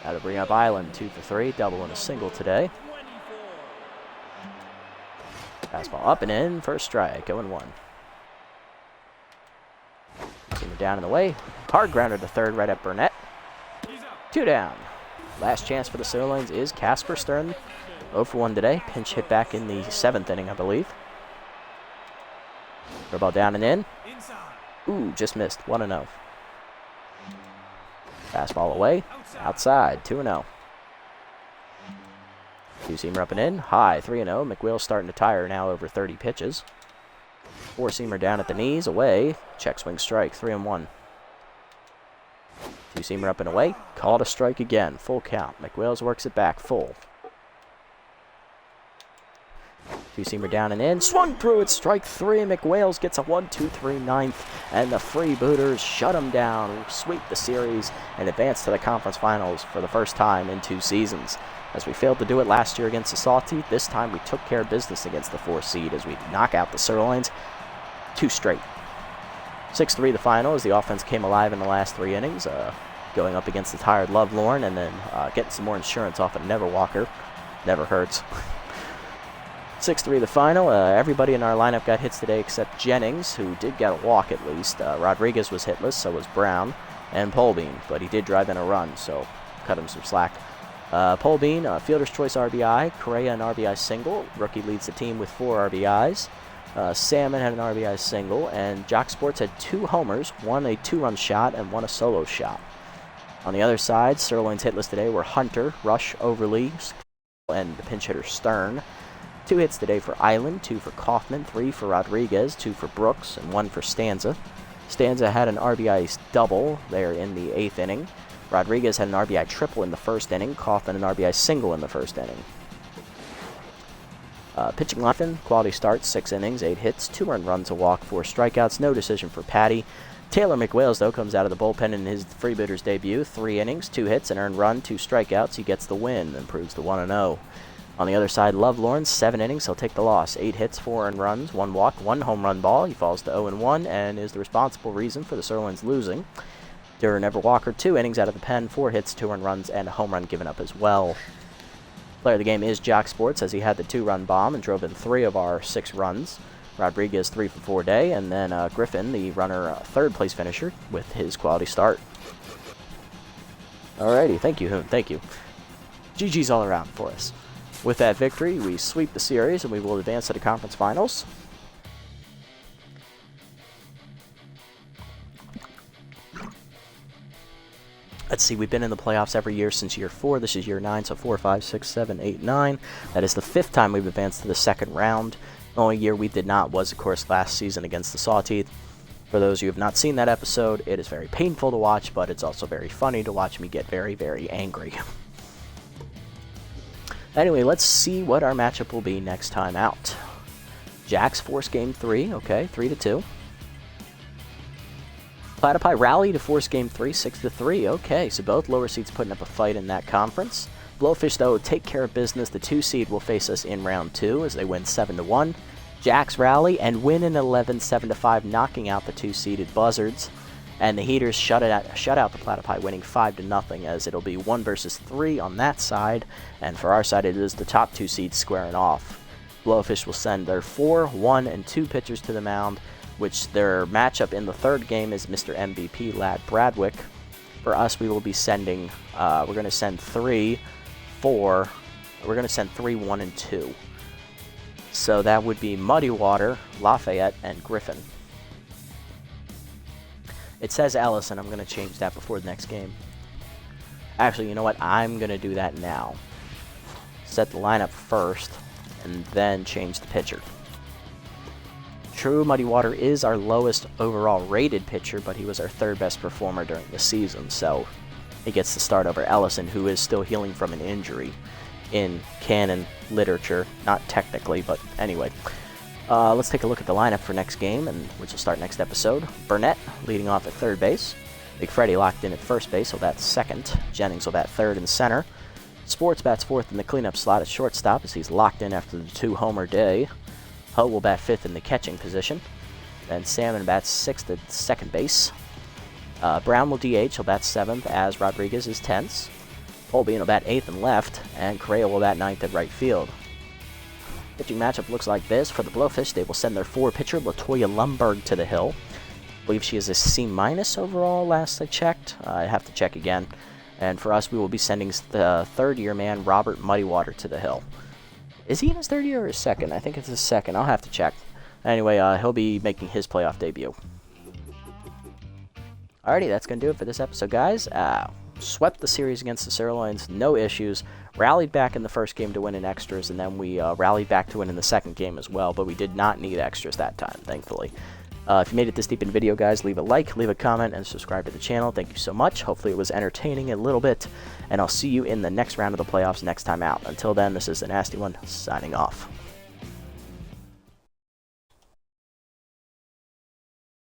Now to bring up Island, 2 for 3. Double and a single today. Fastball up and in for a strike. 0-1. Seamer down in the way. Hard grounder to third right at Burnett. 2 down. Last chance for the Sirloins is Casper Stern. 0 for 1 today. Pinch hit back in the 7th inning, I believe. Curveball down and in. Ooh, just missed. 1-0. Fastball away. Outside. 2-0. 2-seamer up and in. High. 3-0. Mcwhales starting to tire now over 30 pitches. 4-seamer down at the knees. Away. Check swing strike. 3-1. 2-seamer up and away. Called a strike again. Full count. Mcwhales works it back. Full. 2-seamer down and in. Swung through it. Strike 3. Mcwhales gets a 1-2-3 ninth. And the Freebooters shut him down, sweep the series, and advance to the conference finals for the first time in 2 seasons. As we failed to do it last year against the Salty, this time we took care of business against the 4th seed as we knock out the Sirloins 2 straight. 6-3 the final as the offense came alive in the last 3 innings, going up against the tired Lovelorn and then getting some more insurance off of Neverwalker. Never hurts. 6-3 the final. Everybody in our lineup got hits today except Jennings, who did get a walk at least. Rodriguez was hitless, so was Brown, and Polbean, but he did drive in a run, so cut him some slack. Polbean, Fielder's Choice RBI, Correa an RBI single. Rookie leads the team with 4 RBIs. Salmon had an RBI single, and Jock Sports had 2 homers, 1 a 2-run shot and 1 a solo shot. On the other side, Sirloins hitless today were Hunter, Rush, Overly, and the pinch hitter Stern. 2 hits today for Island, 2 for Kaufman, 3 for Rodriguez, 2 for Brooks, and 1 for Stanza. Stanza had an RBI double there in the 8th inning. Rodriguez had an RBI triple in the 1st inning. Kaufman an RBI single in the 1st inning. Pitching lineup, quality starts, 6 innings, 8 hits, 2 earned runs, a walk, 4 strikeouts, no decision for Patty. Taylor Mcwhales, though, comes out of the bullpen in his Freebooters debut. 3 innings, 2 hits, an earned run, 2 strikeouts. He gets the win, improves to 1-0. On the other side, Lovelorn, 7 innings, he'll take the loss. 8 hits, 4 earned runs, 1 walk, 1 home run ball. He falls to 0-1 and is the responsible reason for the Sirloins losing. Durer Neverwalker, 2 innings out of the pen, 4 hits, 2 earned runs, and a home run given up as well. Player of the game is Jock Sports, as he had the 2-run bomb and drove in 3 of our 6 runs. Rodriguez 3 for 4 day, and then Griffin, the runner, 3rd place finisher, with his quality start. Alrighty, thank you, Hoon, thank you. GG's all around for us. With that victory, we sweep the series and we will advance to the conference finals. Let's see, we've been in the playoffs every year since year 4. This is year 9, so 4, 5, 6, 7, 8, 9. That is the 5th time we've advanced to the second round. The only year we did not was, of course, last season against the Sawteeth. For those of you who have not seen that episode, it is very painful to watch, but it's also very funny to watch me get very, very angry. Anyway, let's see what our matchup will be next time out. Jacks force game 3, okay, 3-2. Platypi rally to force game 3, 6-3, okay, so both lower seeds putting up a fight in that conference. Blowfish, though, take care of business. The 2 seed will face us in round 2 as they win 7-1. Jacks rally and win in 11, 7-5, knocking out the 2-seeded Buzzards. And the Heaters shut out the Platypi, winning 5-0, as it'll be 1 versus 3 on that side. And for our side, it is the top 2 seeds squaring off. Blowfish will send their 4, 1, and 2 pitchers to the mound, which their matchup in the 3rd game is Mr. MVP Lad Bradwick. For us, we will be sending, we're going to send 3, 4, we're going to send 3, 1, and 2. So that would be Muddy Water, Lafayette, and Griffin. It says Ellison. I'm going to change that before the next game. Actually, you know what? I'm going to do that now. Set the lineup first, and then change the pitcher. True, Muddy Water is our lowest overall rated pitcher, but he was our 3rd best performer during the season, so he gets to start over Ellison, who is still healing from an injury in canon literature. Not technically, but anyway. Let's take a look at the lineup for next game, and which will start next episode. Burnett leading off at 3rd base. Big Freddy locked in at 1st base, so that's 2nd. Jennings will bat 3rd and center. Sports bats 4th in the cleanup slot at shortstop as he's locked in after the 2-homer day. Ho will bat 5th in the catching position. Then Salmon bats 6th at 2nd base. Brown will DH, he'll bat 7th as Rodriguez is 10th. Holbein will bat 8th and left, and Correa will bat 9th at right field. Pitching matchup looks like this. For the Blowfish, they will send their 4-pitcher, Latoya Lumberg, to the hill. I believe she is a C- overall, last I checked. I have to check again. And for us, we will be sending the 3rd-year man, Robert Muddywater, to the hill. Is he in his 3rd year or his 2nd? I think it's his 2nd. I'll have to check. Anyway, he'll be making his playoff debut. Alrighty, that's going to do it for this episode, guys. Swept the series against the Sirloins, no issues. Rallied back in the 1st game to win in extras, and then we rallied back to win in the 2nd game as well, but we did not need extras that time, thankfully. If you made it this deep in the video, guys, leave a like, leave a comment, and subscribe to the channel. Thank you so much. Hopefully it was entertaining a little bit, and I'll see you in the next round of the playoffs next time out. Until then, this is the Nasty One, signing off.